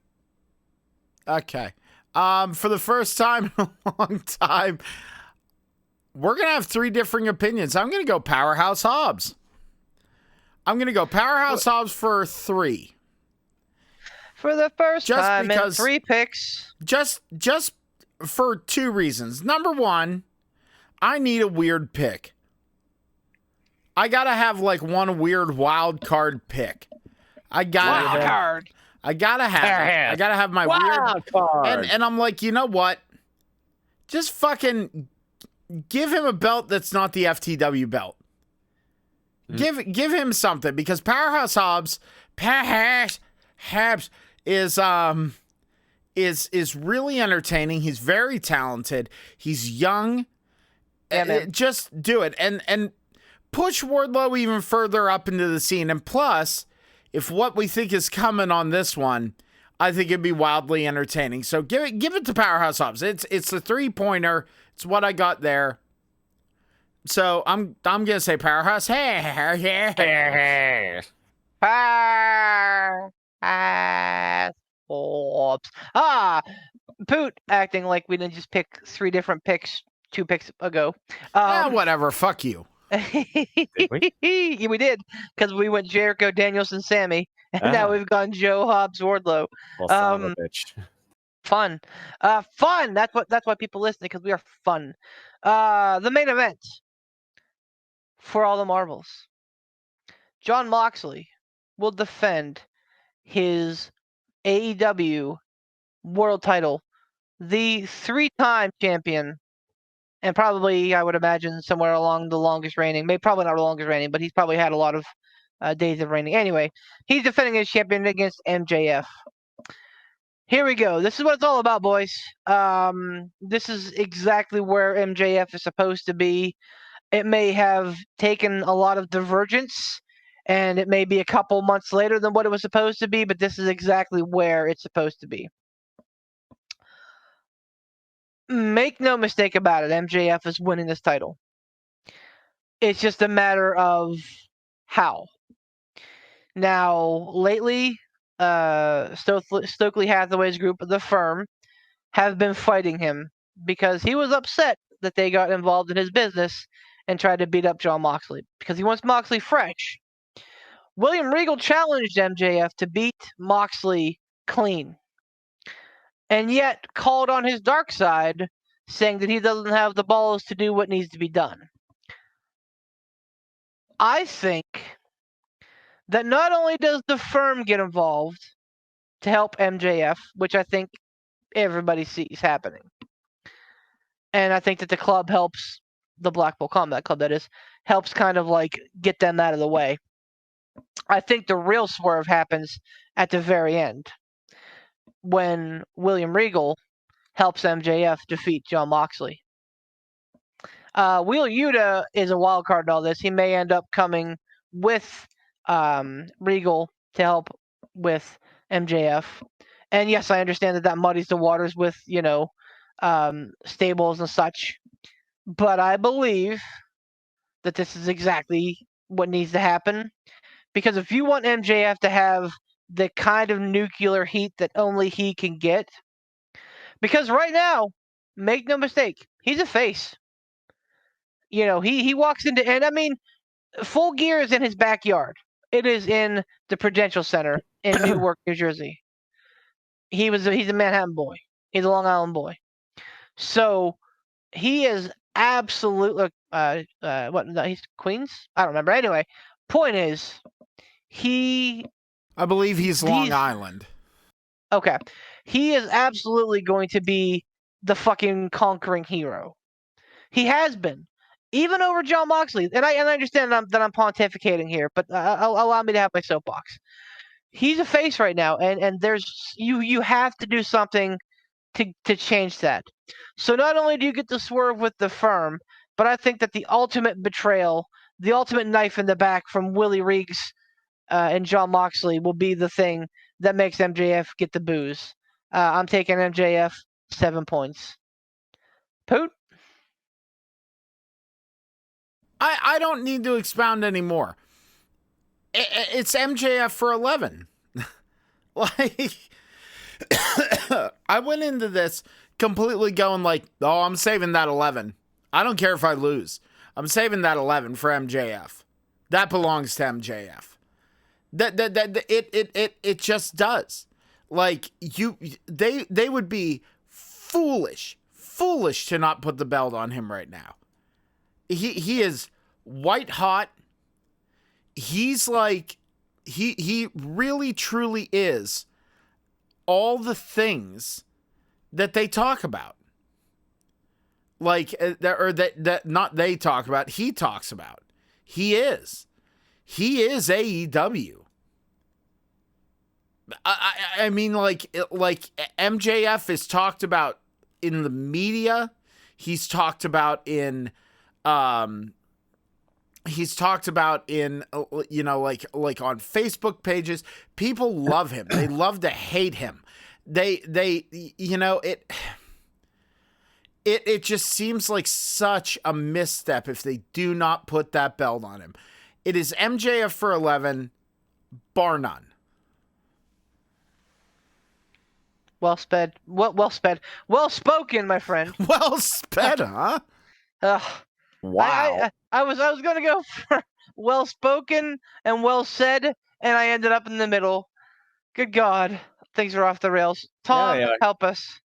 Okay. For the first time in a long time, we're going to have 3 differing opinions. I'm going to go Powerhouse Hobbs. Hobbs for 3. For the first time in 3 picks. Just for 2 reasons. Number 1, I need a weird pick. I got to have like one weird wild card pick. I got to have it. I gotta have my weird card. And I'm like, you know what? Just fucking give him a belt that's not the FTW belt. Give him something, because Powerhouse Hobbs is really entertaining. He's very talented. He's young. Just do it and push Wardlow even further up into the scene. And plus, if what we think is coming on this one, I think it'd be wildly entertaining. So give it to Powerhouse Hobbs. It's a 3-pointer. It's what I got there. So I'm gonna say Powerhouse. Hobbs. Poot acting like we didn't just pick 3 different picks 2 picks ago. Whatever. Fuck you. Did we? Yeah, we did, because we went Jericho, Danielson, Sammy, and now we've gone Joe, Hobbs, Wardlow. Well, son of a bitch. Fun. That's why people listen, because we are fun. The main event for all the marbles. Jon Moxley will defend his AEW world title, the 3-time champion. And probably, I would imagine, somewhere along the longest reigning. Maybe probably not the longest reigning, but he's probably had a lot of days of reigning. Anyway, he's defending his champion against MJF. Here we go. This is what it's all about, boys. This is exactly where MJF is supposed to be. It may have taken a lot of divergence, and it may be a couple months later than what it was supposed to be, but this is exactly where it's supposed to be. Make no mistake about it, MJF is winning this title. It's just a matter of how. Now, lately, Stokely Hathaway's group, The Firm, have been fighting him because he was upset that they got involved in his business and tried to beat up Jon Moxley because he wants Moxley fresh. William Regal challenged MJF to beat Moxley clean, and yet called on his dark side, saying that he doesn't have the balls to do what needs to be done. I think that not only does the Firm get involved to help MJF, which I think everybody sees happening, and I think that the club helps the Blackpool Combat Club, that is, helps kind of like get them out of the way. I think the real swerve happens at the very end when William Regal helps MJF defeat Jon Moxley. Wheeler Yuta is a wild card in all this. He may end up coming with Regal to help with MJF. And yes, I understand that muddies the waters with, stables and such. But I believe that this is exactly what needs to happen. Because if you want MJF to have the kind of nuclear heat that only he can get, because right now, make no mistake, he's a face. He walks into, and I mean, Full Gear is in his backyard. It is in the Prudential Center in Newark, New Jersey. He's a Manhattan boy. He's a Long Island boy. So he is absolutely he's Queens? I don't remember. Anyway, point is, I believe he's Long Island. Okay. He is absolutely going to be the fucking conquering hero. He has been. Even over Jon Moxley. And I understand that I'm pontificating here, but allow me to have my soapbox. He's a face right now, and there's you have to do something to change that. So not only do you get to swerve with the Firm, but I think that the ultimate betrayal, the ultimate knife in the back from Willie Reeks and Jon Moxley will be the thing that makes MJF get the booze. I'm taking MJF 7 points. Poot? I don't need to expound anymore. It's MJF for 11. Like, I went into this completely going like, oh, I'm saving that 11. I don't care if I lose. I'm saving that 11 for MJF. That belongs to MJF. It just does. Like, they would be foolish to not put the belt on him right now. He is white hot. He's like, he really truly is all the things that they talk about. Like, that not they talk about, he talks about. He is AEW. I mean, like MJF is talked about in the media. He's talked about in on Facebook pages. People love him. They love to hate him. It just seems like such a misstep if they do not put that belt on him. It is MJF for 11, bar none. Well sped. Well spoken, my friend. Well sped, huh? Wow. I was gonna go for well spoken and well said, and I ended up in the middle. Good God, things are off the rails. Tom, help us.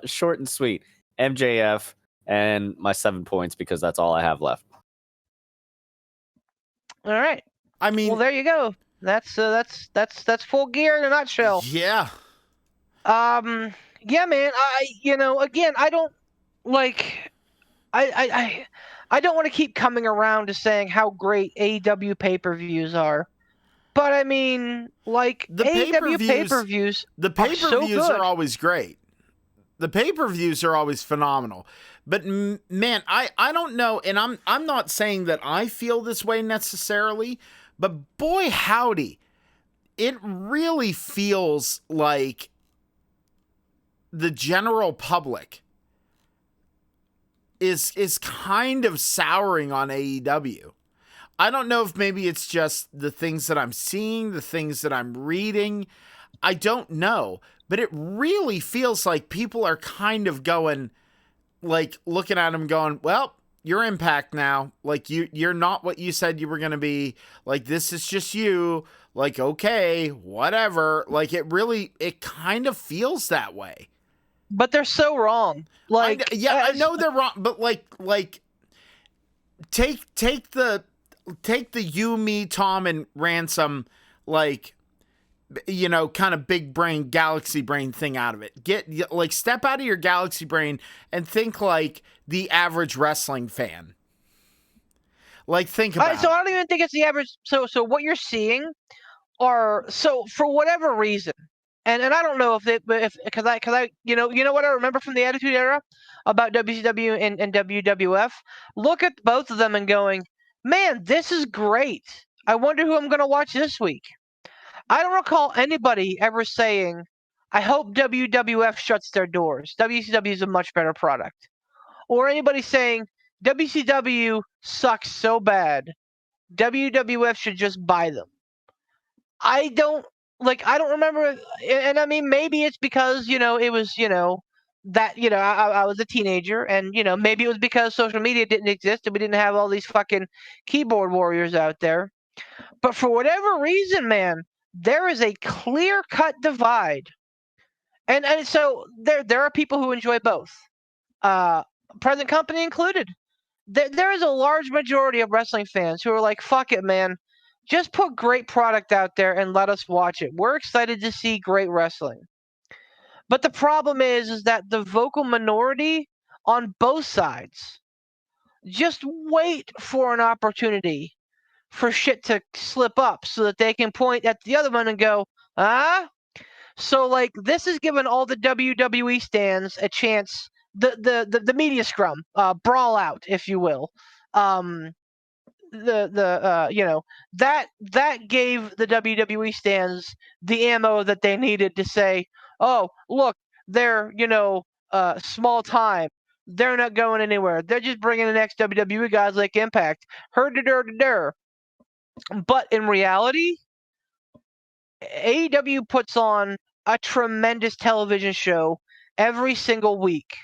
Short and sweet. MJF and my 7 points, because that's all I have left. All right. I mean, well, there you go. That's Full Gear in a nutshell. Yeah. Yeah, man. Again, I don't like. I don't want to keep coming around to saying how great AEW pay-per-views are, but I mean, like, the AEW pay-per-views. The pay-per-views are always great. The pay-per-views are always phenomenal. But man, I don't know, and I'm not saying that I feel this way necessarily, but boy howdy, it really feels like the general public is kind of souring on AEW. I don't know if maybe it's just the things that I'm seeing, the things that I'm reading. I don't know, but it really feels like people are kind of going, like, looking at him going, well, you're Impact now. Like, you're not what you said you were going to be. Like, this is just you. Like, okay, whatever. Like, it kind of feels that way. But they're so wrong. Like, I know they're wrong, but like take the you, me, Tom, and Ransom, like, kind of big brain, galaxy brain thing out of it. Step out of your galaxy brain and think like the average wrestling fan. Like, think about So it. I don't even think it's the average. So what you're seeing are, so for whatever reason, and I don't know because I you know what I remember from the Attitude Era about WCW and WWF. Look at both of them and going, man, this is great. I wonder who I'm going to watch this week. I don't recall anybody ever saying, I hope WWF shuts their doors. WCW is a much better product. Or anybody saying, WCW sucks so bad. WWF should just buy them. I don't remember, and I mean, maybe it's because, it was, that, I was a teenager, and, maybe it was because social media didn't exist and we didn't have all these fucking keyboard warriors out there. But for whatever reason, man, there is a clear-cut divide. And so there are people who enjoy both, present company included. There is a large majority of wrestling fans who are like, fuck it, man. Just put great product out there and let us watch it. We're excited to see great wrestling. But the problem is that the vocal minority on both sides just wait for an opportunity for shit to slip up so that they can point at the other one and go, ah? So, like, this has given all the WWE stands a chance, the media scrum, brawl out, if you will. That gave the WWE stands the ammo that they needed to say, oh, look, they're, small time. They're not going anywhere. They're just bringing the next WWE guys like Impact. Her-da-der-da-der. But in reality, AEW puts on a tremendous television show every single week.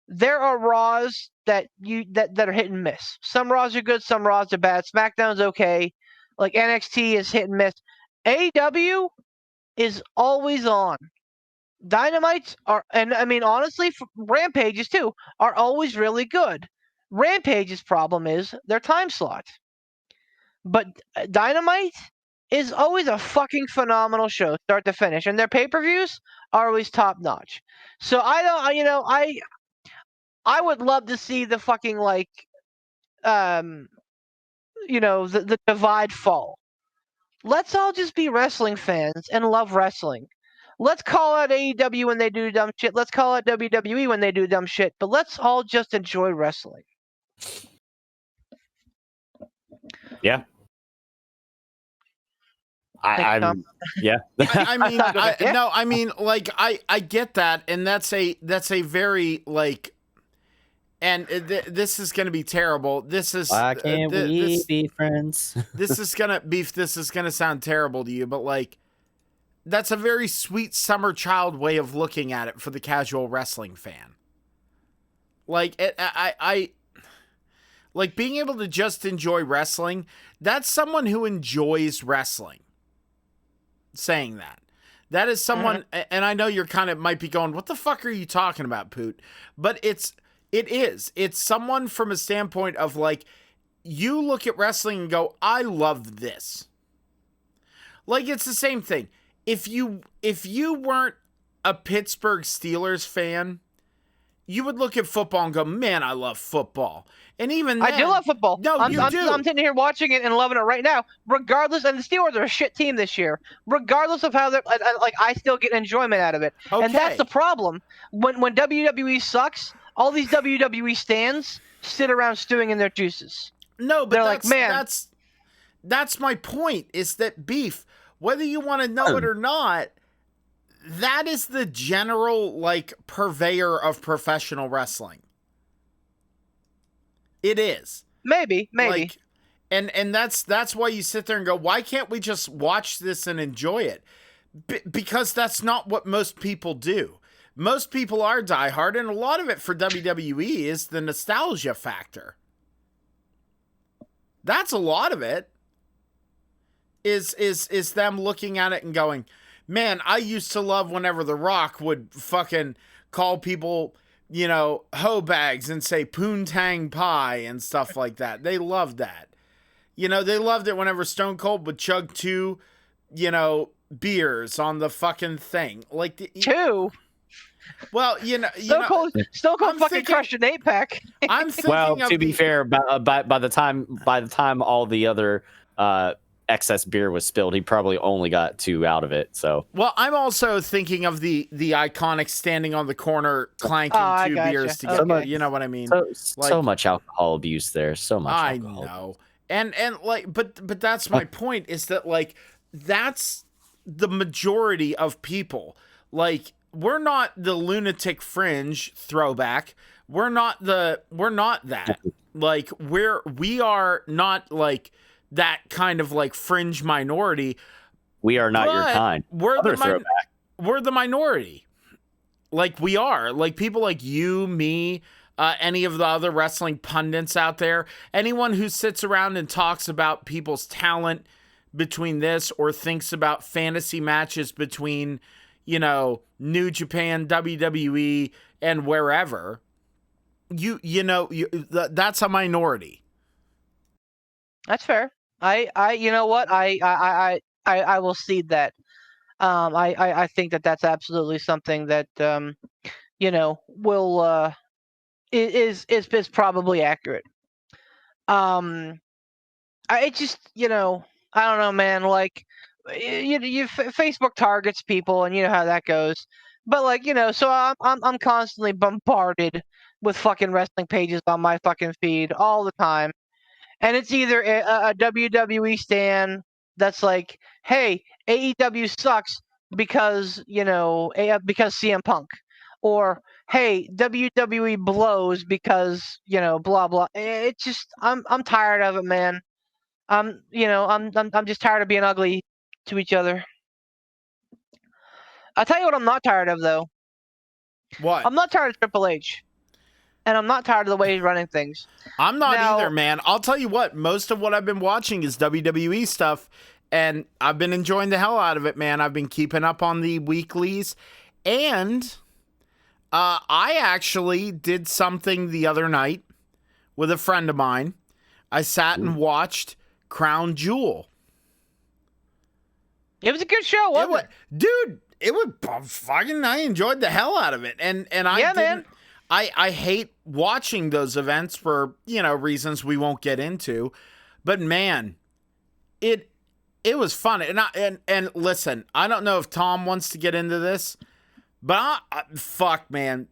There are Raws that are hit and miss. Some Raws are good, some Raws are bad. SmackDown's okay. Like NXT is hit and miss. AEW is always on. Dynamites are, and I mean, honestly, Rampages too, are always really good. Rampage's problem is their time slot. But Dynamite is always a fucking phenomenal show, start to finish. And their pay-per-views are always top-notch. So I would love to see the fucking, like, the divide fall. Let's all just be wrestling fans and love wrestling. Let's call out AEW when they do dumb shit. Let's call out WWE when they do dumb shit. But let's all just enjoy wrestling. Yeah. I'm yeah. I mean, I get that, and that's a very, like, and this is going to be terrible. This is why can't we be friends? This is gonna sound terrible to you, but, like, that's a very sweet summer child way of looking at it for the casual wrestling fan. Like, I like being able to just enjoy wrestling. That's someone who enjoys wrestling saying that is someone, and I know you're kind of might be going, what the fuck are you talking about, Poot? But it's someone from a standpoint of, like, you look at wrestling and go, I love this. Like, it's the same thing. If you weren't a Pittsburgh Steelers fan, you would look at football and go, man, I love football. And even then, I do love football. No, I'm do. I'm sitting here watching it and loving it right now. Regardless, and the Steelers are a shit team this year. Regardless of how they're like, I still get enjoyment out of it. Okay. And that's the problem. When WWE sucks, all these WWE stands sit around stewing in their juices. No, but they're like, man, that's my point. Is that beef? Whether you want to know it or not, that is the general, like, purveyor of professional wrestling. It is. Maybe. Like, and that's why you sit there and go, why can't we just watch this and enjoy it? Because that's not what most people do. Most people are diehard, and a lot of it for WWE is the nostalgia factor. That's a lot of it. Is them looking at it and going, man, I used to love whenever The Rock would fucking call people, hoe bags and say poontang pie and stuff like that. They loved that. They loved it whenever Stone Cold would chug two, beers on the fucking thing. Like, 2. well, Stone Cold I'm fucking thinking- crushed an 8-pack. I'm thinking Well, of to be fair, by the time all the other excess beer was spilled, he probably only got 2 out of it. So, well, I'm also thinking of the iconic standing on the corner clanking I 2 gotcha. beers together. Okay. You know what I mean? so much alcohol abuse there. So much. I alcohol. know. And like, but that's my point, is that, like, that's the majority of people. Like, we're not the lunatic fringe throwback. We're not that. Like, we are not like that kind of like fringe minority. We are not your But kind. We're Other throwback. we're the minority. Like, we are. Like, people like you, me, any of the other wrestling pundits out there, anyone who sits around and talks about people's talent between this, or thinks about fantasy matches between, New Japan, WWE, and wherever, that's a minority. That's fair. You know what? I will cede that. I think that's absolutely something that will is probably accurate. I just I don't know, man. Like, Facebook targets people, and you know how that goes. But, like, so I'm constantly bombarded with fucking wrestling pages on my fucking feed all the time. And it's either a WWE stan that's like, hey, AEW sucks because, because CM Punk. Or, hey, WWE blows because, blah, blah. It's just, I'm tired of it, man. I'm just tired of being ugly to each other. I'll tell you what I'm not tired of, though. What? I'm not tired of Triple H. And I'm not tired of the way he's running things. I'm not Now- either, man. I'll tell you what, most of what I've been watching is WWE stuff, and I've been enjoying the hell out of it, man. I've been keeping up on the weeklies, and I actually did something the other night with a friend of mine. I sat and watched Crown Jewel. It was a good show, wasn't it? Dude, it was fucking, I enjoyed the hell out of it. And I Yeah, didn't, man. I hate watching those events for, reasons we won't get into. But man, it was fun. And listen, I don't know if Tom wants to get into this, but fuck, man.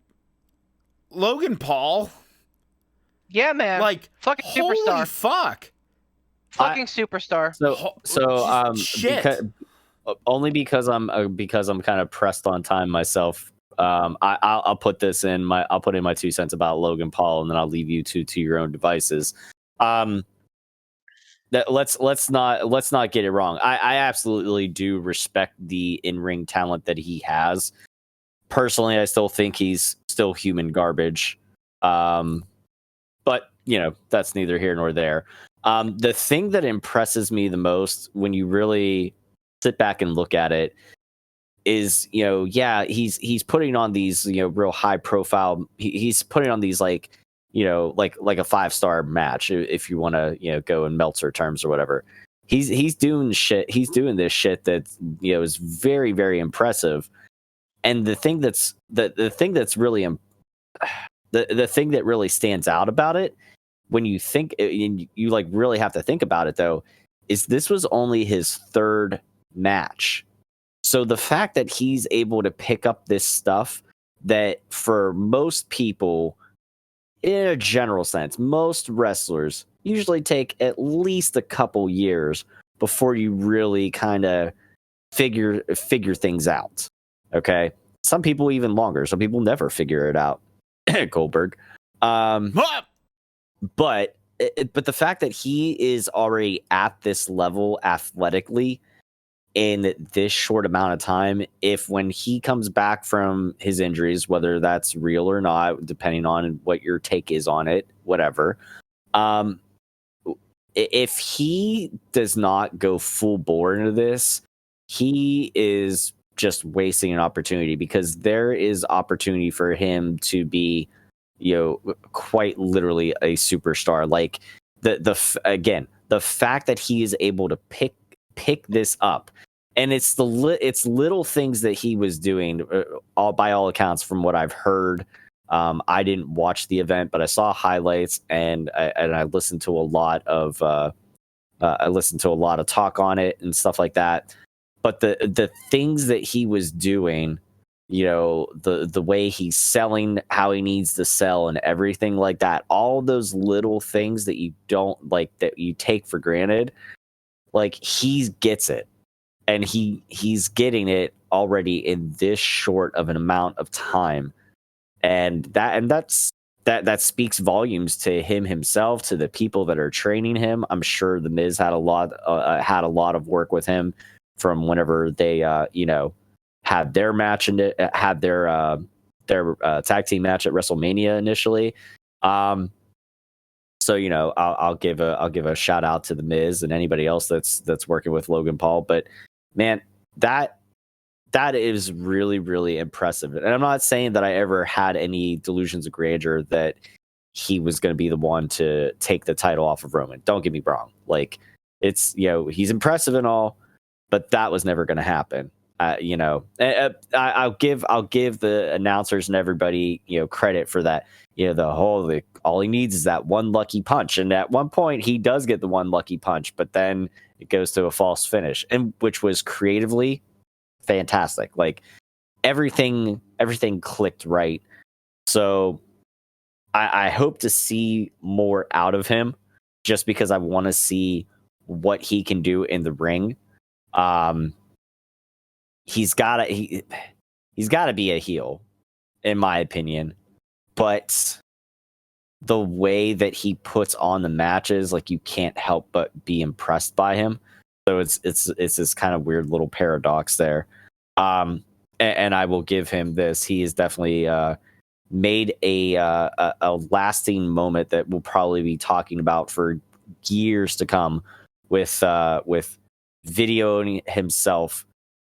Logan Paul, Yeah, man. like, fucking holy superstar. fuck. Fucking superstar. Shit. Only because I'm kind of pressed on time myself. I'll put this in I'll put in my 2 cents about Logan Paul, and then I'll leave you to your own devices. Let's not get it wrong. I absolutely do respect the in-ring talent that he has. Personally, I still think he's still human garbage. But that's neither here nor there. The thing that impresses me the most when you really sit back and look at it is, he's putting on these, real high profile. He's putting on these like a 5-star match, if you want to, go in Meltzer terms or whatever. He's doing shit. He's doing this shit that, is very, very impressive. And the thing that's really the thing that really stands out about it, when you think, you like really have to think about it though, is this was only his 3rd match. So the fact that he's able to pick up this stuff that for most people, in a general sense, most wrestlers usually take at least a couple years before you really kind of figure things out. Okay. Some people even longer. Some people never figure it out. Goldberg. But the fact that he is already at this level athletically in this short amount of time, if when he comes back from his injuries, whether that's real or not, depending on what your take is on it, whatever, if he does not go full bore into this, he is just wasting an opportunity, because there is opportunity for him to be, quite literally a superstar. Like the fact that he is able to pick this up, And it's it's little things that he was doing, all by all accounts, from what I've heard. I didn't watch the event, but I saw highlights, and I listened to a lot of talk on it and stuff like that. But the things that he was doing, the way he's selling, how he needs to sell, and everything like that, all those little things that you don't like, that you take for granted, like, he gets it. And he's getting it already in this short of an amount of time, and that speaks volumes to him himself, to the people that are training him. I'm sure the Miz had a lot of work with him from whenever they had their match and had their tag team match at WrestleMania initially. So I'll give a shout out to the Miz and anybody else that's working with Logan Paul, but. Man, that is really, really impressive. And I'm not saying that I ever had any delusions of grandeur that he was going to be the one to take the title off of Roman. Don't get me wrong. Like, it's, he's impressive and all, but that was never going to happen. I'll give the announcers and everybody, credit for that. All he needs is that one lucky punch. And at one point he does get the one lucky punch, but then it goes to a false finish, and which was creatively fantastic. Like, everything clicked right. So I hope to see more out of him, just because I want to see what he can do in the ring. He's got to be a heel, in my opinion, but the way that he puts on the matches, like, you can't help but be impressed by him. So it's this kind of weird little paradox there. And I will give him this. He has definitely made a lasting moment that we'll probably be talking about for years to come, with videoing himself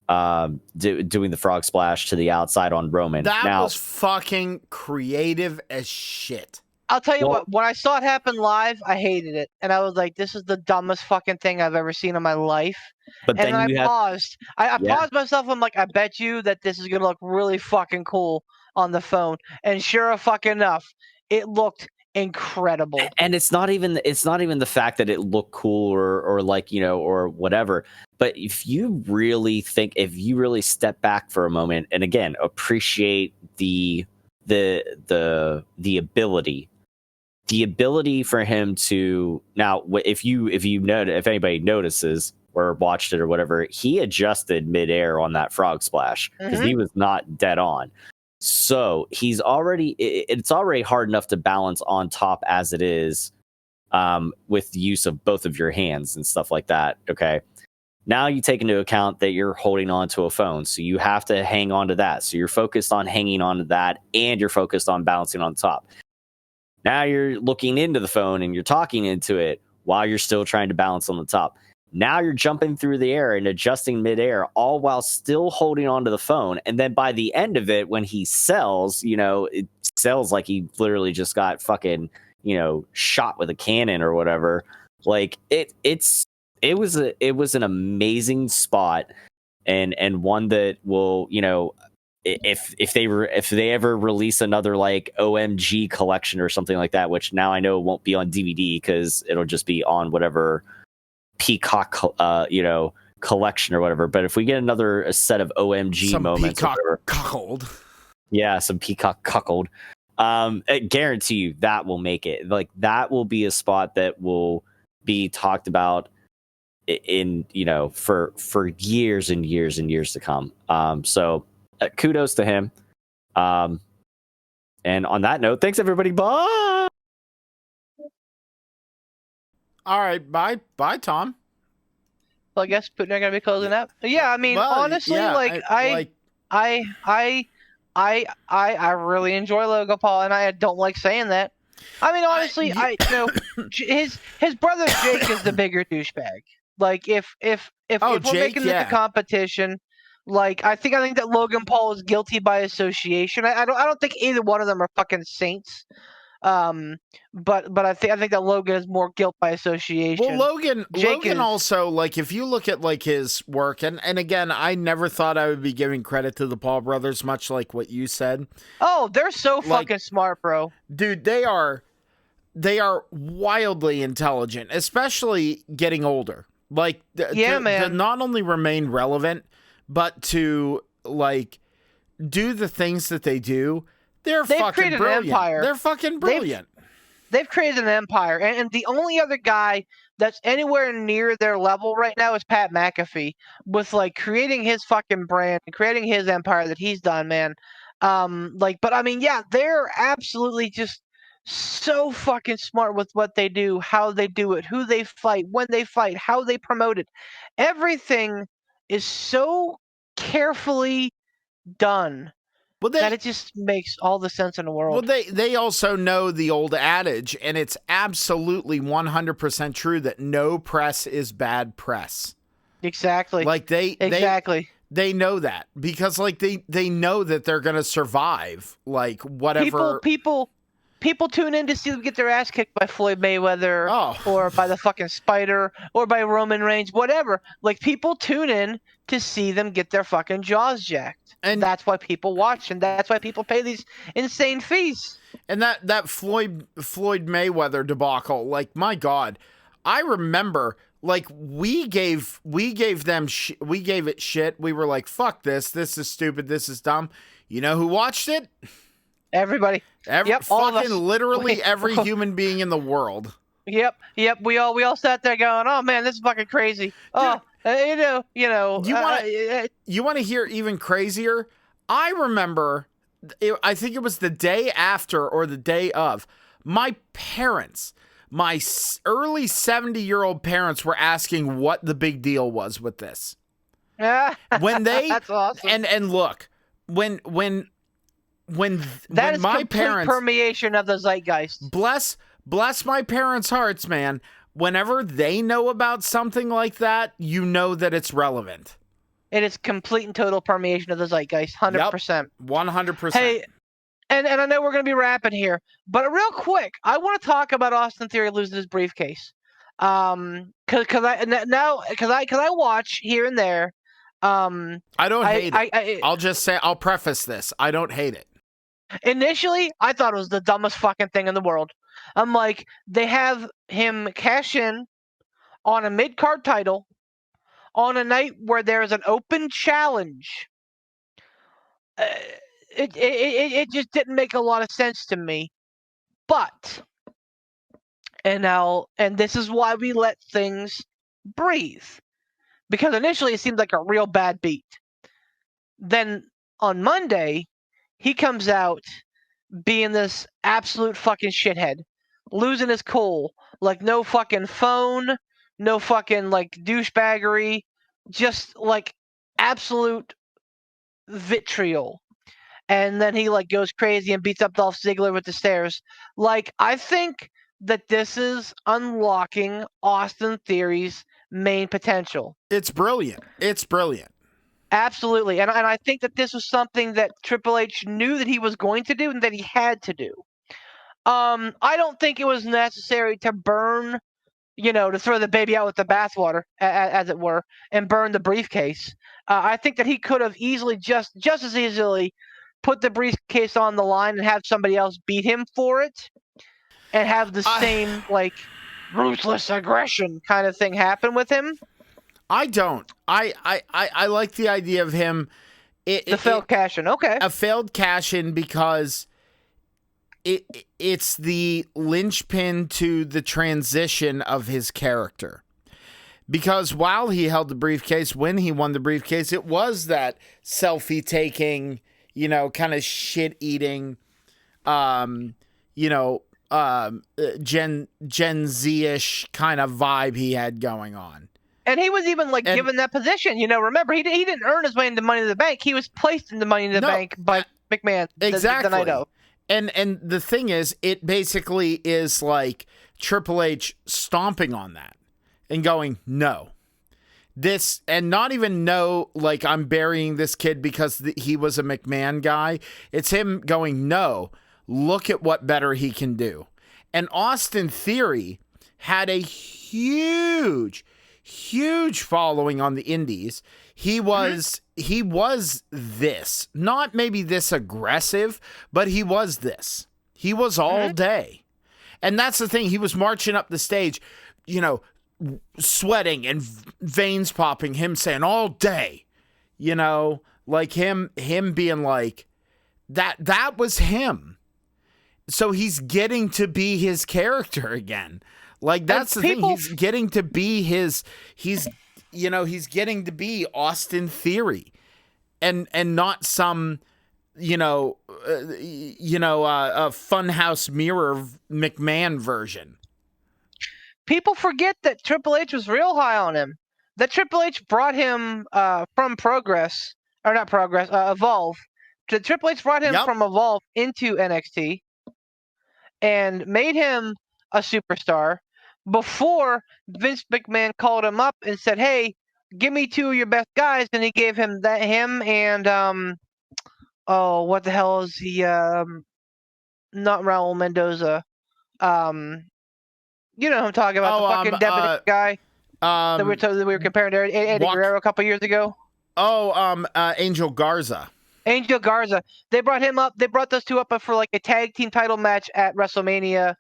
doing the frog splash to the outside on Roman. That was fucking creative as shit. I'll tell you what, when I saw it happen live, I hated it. And I was like, this is the dumbest fucking thing I've ever seen in my life. But and then I paused. I paused myself. I'm like, I bet you that this is going to look really fucking cool on the phone. And sure fucking enough, it looked incredible. And it's not even the fact that it looked cool or like, or whatever. But if you really step back for a moment and again appreciate the ability for him to, now if anybody notices or watched it or whatever, he adjusted midair on that frog splash because he was not dead on. So it's already hard enough to balance on top as it is, with the use of both of your hands and stuff like that. Okay. Now you take into account that you're holding on to a phone, so you have to hang on to that. So you're focused on hanging on to that, and you're focused on bouncing on top. Now you're looking into the phone and you're talking into it while you're still trying to balance on the top. Now you're jumping through the air and adjusting midair, all while still holding onto the phone. And then by the end of it, when he sells, it sells like he literally just got fucking, shot with a cannon or whatever. Like, it was an amazing spot, and one that will, if they ever release another like OMG collection or something like that, which now I know won't be on DVD because it'll just be on whatever Peacock collection or whatever. But if we get another set of OMG some moments, Peacock cuckold, some Peacock cuckold, I guarantee you that will make it. Like, that will be a spot that will be talked about in for years and years and years to come. So kudos to him. And on that note, thanks everybody. Bye. All right, bye, Tom. Well, I guess we're not gonna be closing up. Yeah, I mean, honestly, I really enjoy Logan Paul, and I don't like saying that. I mean, honestly, his brother Jake is the bigger douchebag. Like, if we're making this a competition, like, I think that Logan Paul is guilty by association. I don't think either one of them are fucking saints. But I think that Logan is more guilt by association. Well, Logan also, like, if you look at like his work, and again, I never thought I would be giving credit to the Paul brothers, much like what you said. Oh, they're so fucking smart, bro. Dude, they are wildly intelligent, especially getting older. Like, to not only remain relevant, but to like do the things that they do. They've fucking brilliant. An empire. They're fucking brilliant. They've created an empire, and the only other guy that's anywhere near their level right now is Pat McAfee, with like creating his fucking brand and creating his empire that he's done, man. But I mean, yeah, they're absolutely just so fucking smart with what they do, how they do it, who they fight, when they fight, how they promote it. Everything is so carefully done. That it just makes all the sense in the world. Well, they also know the old adage, and it's absolutely 100% true that no press is bad press. Exactly. Like they know that because like they know that they're going to survive. Like whatever people tune in to see them get their ass kicked by Floyd Mayweather or by the fucking Spider or by Roman Reigns, whatever. Like people tune in to see them get their fucking jaws jacked. And that's why people watch, and that's why people pay these insane fees. And that Floyd Mayweather debacle, like, my God, I remember, like, we gave it shit. We were like, fuck this. This is stupid. This is dumb. You know who watched it? Everybody. Fucking literally every human being in the world. Yep. We all sat there going, "Oh man, this is fucking crazy." Dude, you know. You want to hear even crazier? I remember, I think it was the day after or the day of, my parents, my early 70-year-old parents were asking what the big deal was with this. When they That's awesome. And look, when that is my parents permeation of the zeitgeist. Bless my parents' hearts, man. Whenever they know about something like that, you know that it's relevant. It is complete and total permeation of the zeitgeist, 100%. 100%. Hey, and I know we're going to be wrapping here, but real quick, I want to talk about Austin Theory losing his briefcase. Because I watch here and there. I don't hate it. I'll just say, I'll preface this. I don't hate it. Initially, I thought it was the dumbest fucking thing in the world. I'm like, they have him cash in on a mid-card title on a night where there's an open challenge. It just didn't make a lot of sense to me. But, and this is why we let things breathe. Because initially it seemed like a real bad beat. Then on Monday, he comes out being this absolute fucking shithead, losing his cool, like no fucking phone, no fucking like douchebaggery, just like absolute vitriol. And then he like goes crazy and beats up Dolph Ziggler with the stairs. Like, I think that this is unlocking Austin Theory's main potential. It's brilliant. Absolutely. And I think that this was something that Triple H knew that he was going to do and that he had to do. I don't think it was necessary to burn, to throw the baby out with the bathwater, as it were, and burn the briefcase. I think that he could have easily, just as easily, put the briefcase on the line and have somebody else beat him for it and have the same, like, ruthless aggression kind of thing happen with him. I don't. I like the idea of him. Failed cash-in, okay. A failed cash-in because it's the linchpin to the transition of his character. Because while he held the briefcase, when he won the briefcase, it was that selfie-taking, kind of shit-eating, Gen Z-ish kind of vibe he had going on. And he was even given that position. Remember, he didn't earn his way into Money in the Bank. He was placed into Money in the Bank by McMahon. Exactly. The night of. And the thing is, it basically is like Triple H stomping on that and going, no. This, and not even no, like, I'm burying this kid because he was a McMahon guy. It's him going, no. look at what better he can do. And Austin Theory had a huge following on the indies. He was this, not maybe this aggressive, but he was this. He was all day. And that's the thing. He was marching up the stage, you know, sweating and veins popping, him saying all day, you know, like him being like that was him. So he's getting to be his character again. Like that's the thing. He's getting to be he's getting to be Austin Theory and not some, a Funhouse Mirror McMahon version. People forget that Triple H was real high on him. That Triple H brought him from Evolve. Triple H brought him from Evolve into NXT and made him a superstar before Vince McMahon called him up and said, "Hey, give me 2 of your best guys," and he gave him and what the hell is he? Not Raul Mendoza. You know who I'm talking about, the fucking Deviant guy that we were comparing to Eddie Guerrero a couple years ago. Angel Garza. Angel Garza. They brought him up. They brought those two up for like a tag team title match at WrestleMania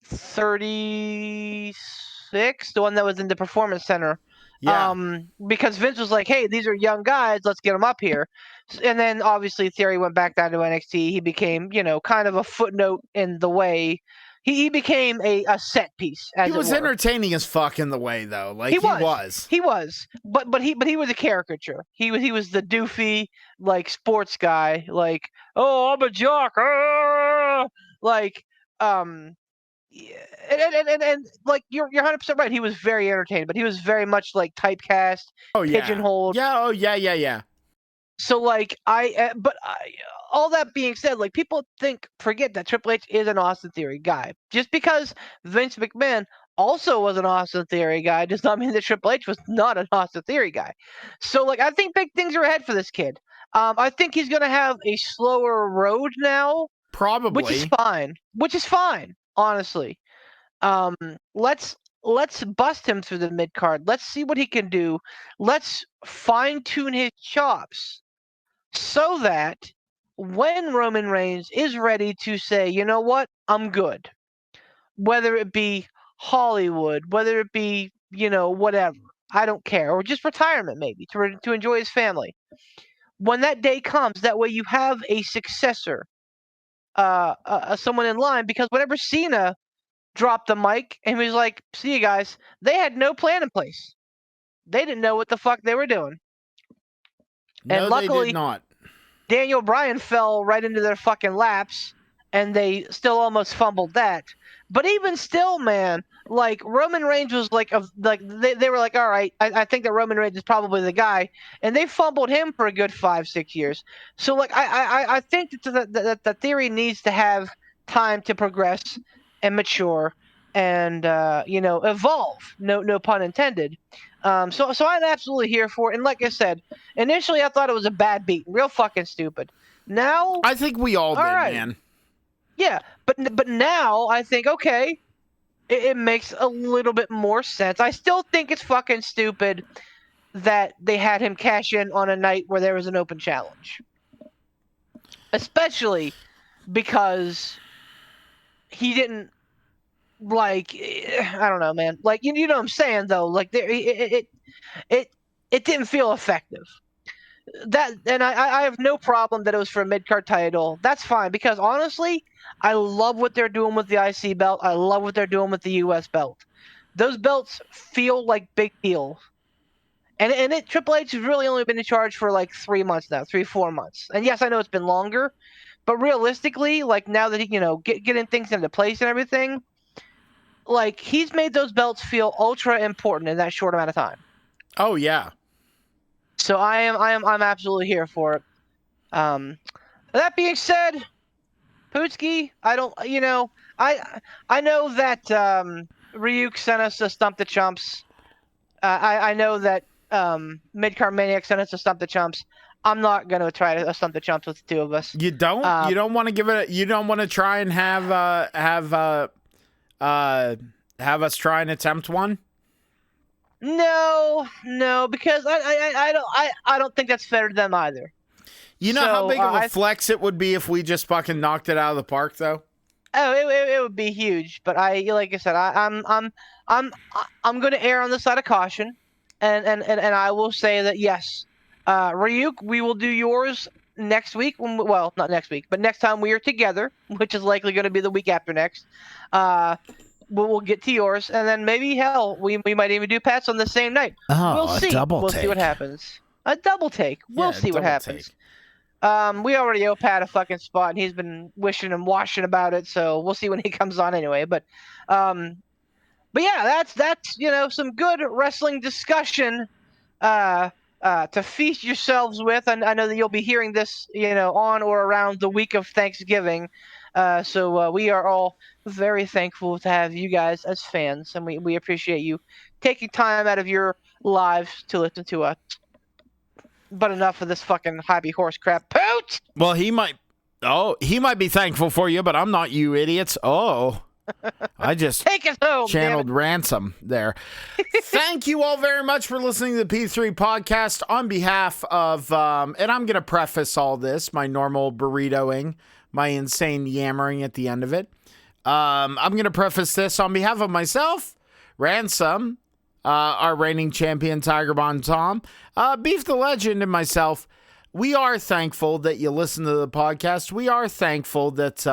36, the one that was in the Performance Center. Yeah. Because Vince was like, "Hey, these are young guys. Let's get them up here." And then obviously Theory went back down to NXT. He became, kind of a footnote in the way. He became a set piece. He was entertaining as fuck in the way, though. Like he was. But he was a caricature. He was the doofy like sports guy. Like, "Oh, I'm a jock." Like, and like you're 100% right. He was very entertaining, but he was very much like typecast, pigeonholed. Yeah. Yeah. So like all that being said, like people forget that Triple H is an Austin Theory guy. Just because Vince McMahon also was an Austin Theory guy does not mean that Triple H was not an Austin Theory guy. So like I think big things are ahead for this kid. I think he's gonna have a slower road now, probably, which is fine, honestly. Let's bust him through the mid card. Let's see what he can do. Let's fine tune his chops so that when Roman Reigns is ready to say, "You know what, I'm good," whether it be Hollywood, whether it be, whatever, I don't care, or just retirement maybe to enjoy his family. When that day comes, that way you have a successor, someone in line, because whenever Cena dropped the mic and he was like, "See you guys," they had no plan in place. They didn't know what the fuck they were doing. No, and luckily, they did not. Daniel Bryan fell right into their fucking laps, and they still almost fumbled that. But even still, man, like Roman Reigns was like they were like, "All right, I think that Roman Reigns is probably the guy," and they fumbled him for a good 5-6 years. So like I think that the Theory needs to have time to progress and mature and evolve. No pun intended. So I'm absolutely here for it. And like I said, initially I thought it was a bad beat, real fucking stupid. Now I think we all did, right. Man. Yeah, but now I think, okay, it makes a little bit more sense. I still think it's fucking stupid that they had him cash in on a night where there was an open challenge, especially because he didn't. Like, I don't know, man. Like, you know what I'm saying, though. Like, it didn't feel effective. And I have no problem that it was for a mid-card title. That's fine, because honestly, I love what they're doing with the IC belt. I love what they're doing with the US belt. Those belts feel like big deals. And Triple H has really only been in charge for like 3 months now, 3-4 months. And yes, I know it's been longer, but realistically, like now that he, getting things into place and everything, like he's made those belts feel ultra important in that short amount of time. Oh yeah. So I'm absolutely here for it. That being said, Pootsky, I don't, I know that Ryuk sent us a Stump the Chumps. I know that Midcard Maniac sent us a Stump the Chumps. I'm not going to try to stunt the chumps with the two of us. You don't. You don't want to give it. You don't want to try and have us try and attempt one. No, because I don't think that's fair to them either. You know how big of a flex it would be if we just fucking knocked it out of the park, though. Oh, it would be huge. But like I said, I'm going to err on the side of caution, and I will say that yes, Ryuk, we will do yours next week. Well, not next week, but next time we are together, which is likely going to be the week after next. We'll get to yours, and then maybe hell, we might even do Pat's on the same night. Oh, we'll see. We'll see what happens. A double take. We'll see what happens. We already owe Pat a fucking spot, and he's been wishing and washing about it. So we'll see when he comes on anyway. But yeah, that's some good wrestling discussion to feast yourselves with. And I know that you'll be hearing this on or around the week of Thanksgiving. So we are all very thankful to have you guys as fans, and we appreciate you taking time out of your lives to listen to us. But enough of this fucking hobby horse crap. Poot! Well, he might be thankful for you, but I'm not, you idiots. Oh, I just take us home, channeled Ransom there. Thank you all very much for listening to the P3 podcast on behalf of, and I'm going to preface all this, my normal burritoing, my insane yammering at the end of it. I'm going to preface this on behalf of myself, Ransom, our reigning champion, Tiger Bomb Tom, Beef the Legend, and myself. We are thankful that you listen to the podcast. We are thankful that,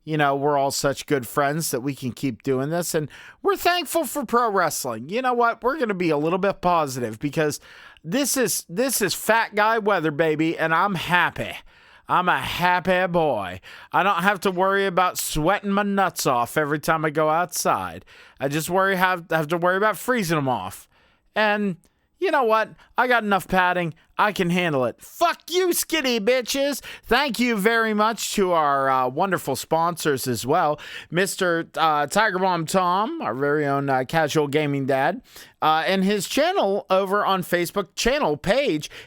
we're all such good friends that we can keep doing this. And we're thankful for pro wrestling. You know what? We're going to be a little bit positive because this is fat guy weather, baby, and I'm happy. I'm a happy boy. I don't have to worry about sweating my nuts off every time I go outside. I just have to worry about freezing them off. And you know what? I got enough padding. I can handle it. Fuck you, skinny bitches. Thank you very much to our wonderful sponsors as well. Mr. Tiger Bomb Tom, our very own casual gaming dad, and his channel over on Facebook,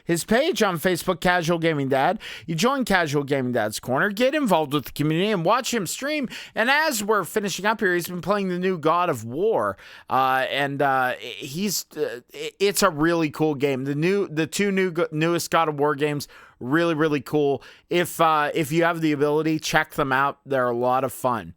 his page on Facebook, Casual Gaming Dad. You join Casual Gaming Dad's Corner, get involved with the community, and watch him stream. And as we're finishing up here, he's been playing the new God of War, and it's a really cool game. The two newest God of War games, really, really cool. If you have the ability, check them out. They're a lot of fun.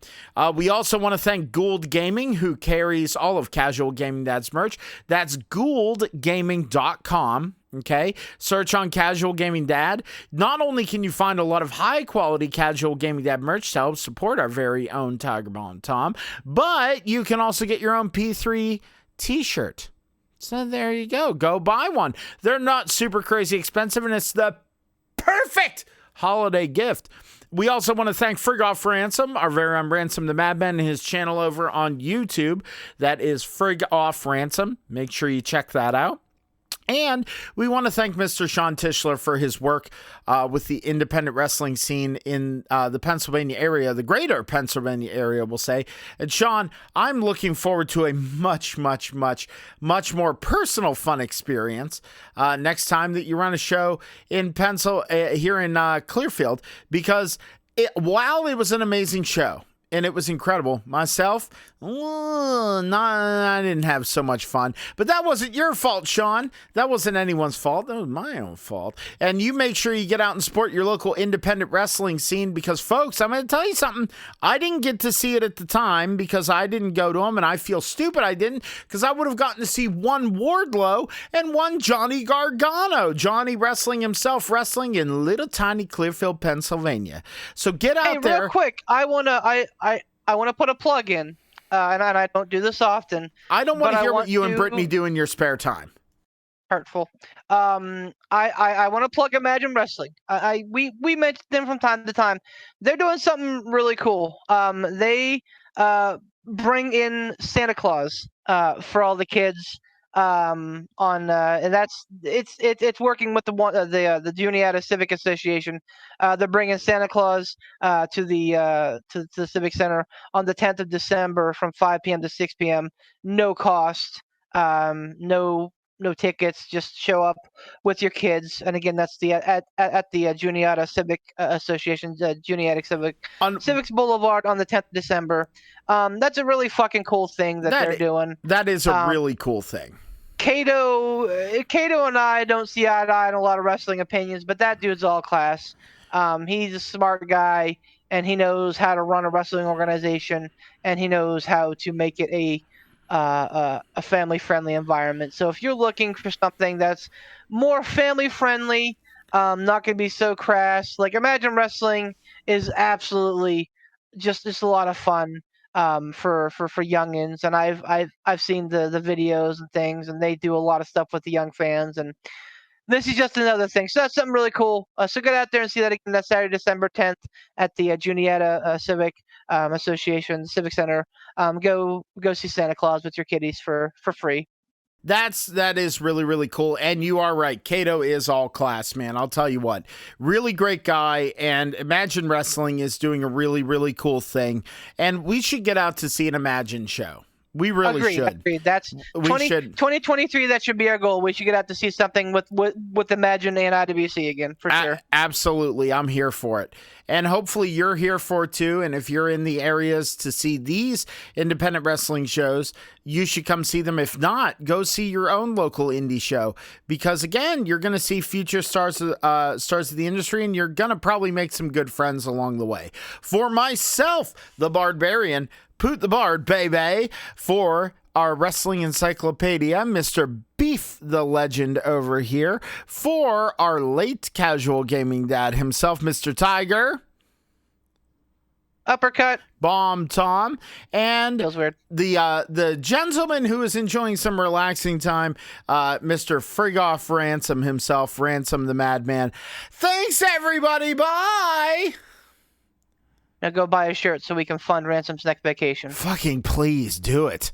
We also want to thank Gould Gaming, who carries all of Casual Gaming Dad's merch. That's gouldgaming.com. Okay, search on Casual Gaming Dad. Not only can you find a lot of high quality Casual Gaming Dad merch to help support our very own Tiger Bomb Tom, but you can also get your own P3 t-shirt. So there you go. Go buy one. They're not super crazy expensive, and it's the perfect holiday gift. We also want to thank Frig Off Ransom, our very own Ransom the Madman, and his channel over on YouTube. That is Frig Off Ransom. Make sure you check that out. And we want to thank Mr. Sean Tischler for his work with the independent wrestling scene in the Pennsylvania area, the greater Pennsylvania area, we'll say. And Sean, I'm looking forward to a much, much, much, much more personal fun experience next time that you run a show in here in Clearfield, because while it was an amazing show, and it was incredible. Myself, I didn't have so much fun. But that wasn't your fault, Sean. That wasn't anyone's fault. That was my own fault. And you make sure you get out and support your local independent wrestling scene because, folks, I'm going to tell you something. I didn't get to see it at the time because I didn't go to them, and I feel stupid I didn't, because I would have gotten to see one Wardlow and one Johnny Gargano. Johnny wrestling himself, wrestling in little tiny Clearfield, Pennsylvania. So get out there. Real quick, I want to put a plug in. And I don't do this often. I don't want to hear what you and Brittany do in your spare time. Hurtful. I want to plug Imagine Wrestling. We mention them from time to time. They're doing something really cool. They bring in Santa Claus for all the kids. And it's working with the Juniata Civic Association. They're bringing Santa Claus to the Civic Center on the 10th of December from 5 p.m. to 6 p.m. No cost, no no tickets. Just show up with your kids. And again, that's the at the Juniata Civic Association's Juniatic Civics Boulevard on the 10th of December. That's a really fucking cool thing that they're doing. That is a really cool thing. Cato and I don't see eye to eye on a lot of wrestling opinions, but that dude's all class. He's a smart guy, and he knows how to run a wrestling organization, and he knows how to make it a family-friendly environment. So if you're looking for something that's more family-friendly, not going to be so crass, like Imagine Wrestling is absolutely just a lot of fun. For youngins, and I've seen the videos and things, and they do a lot of stuff with the young fans, and this is just another thing. So that's something really cool. So get out there and see that again. That's Saturday, December 10th at the Juniata Civic Association Civic Center. Go see Santa Claus with your kiddies for free. That is really, really cool. And you are right. Cato is all class, man. I'll tell you what. Really great guy. And Imagine Wrestling is doing a really, really cool thing. And we should get out to see an Imagine show. We really should. Agreed. That's 2023. That should be our goal. We should get out to see something with Imagine and IWC again, for sure. Absolutely. I'm here for it. And hopefully you're here for it too. And if you're in the areas to see these independent wrestling shows, you should come see them. If not, go see your own local indie show. Because again, you're going to see future stars of the industry, and you're going to probably make some good friends along the way. For myself, the Barbarian, Poot the Bard, baby. For our wrestling encyclopedia, Mr. Beef the Legend over here. For our late casual gaming dad himself, Mr. Tiger. Uppercut. Bomb Tom. And feels weird. The gentleman who is enjoying some relaxing time, Mr. Frigoff Ransom himself, Ransom the Madman. Thanks, everybody. Bye. Now go buy a shirt so we can fund Ransom's next vacation. Fucking please do it.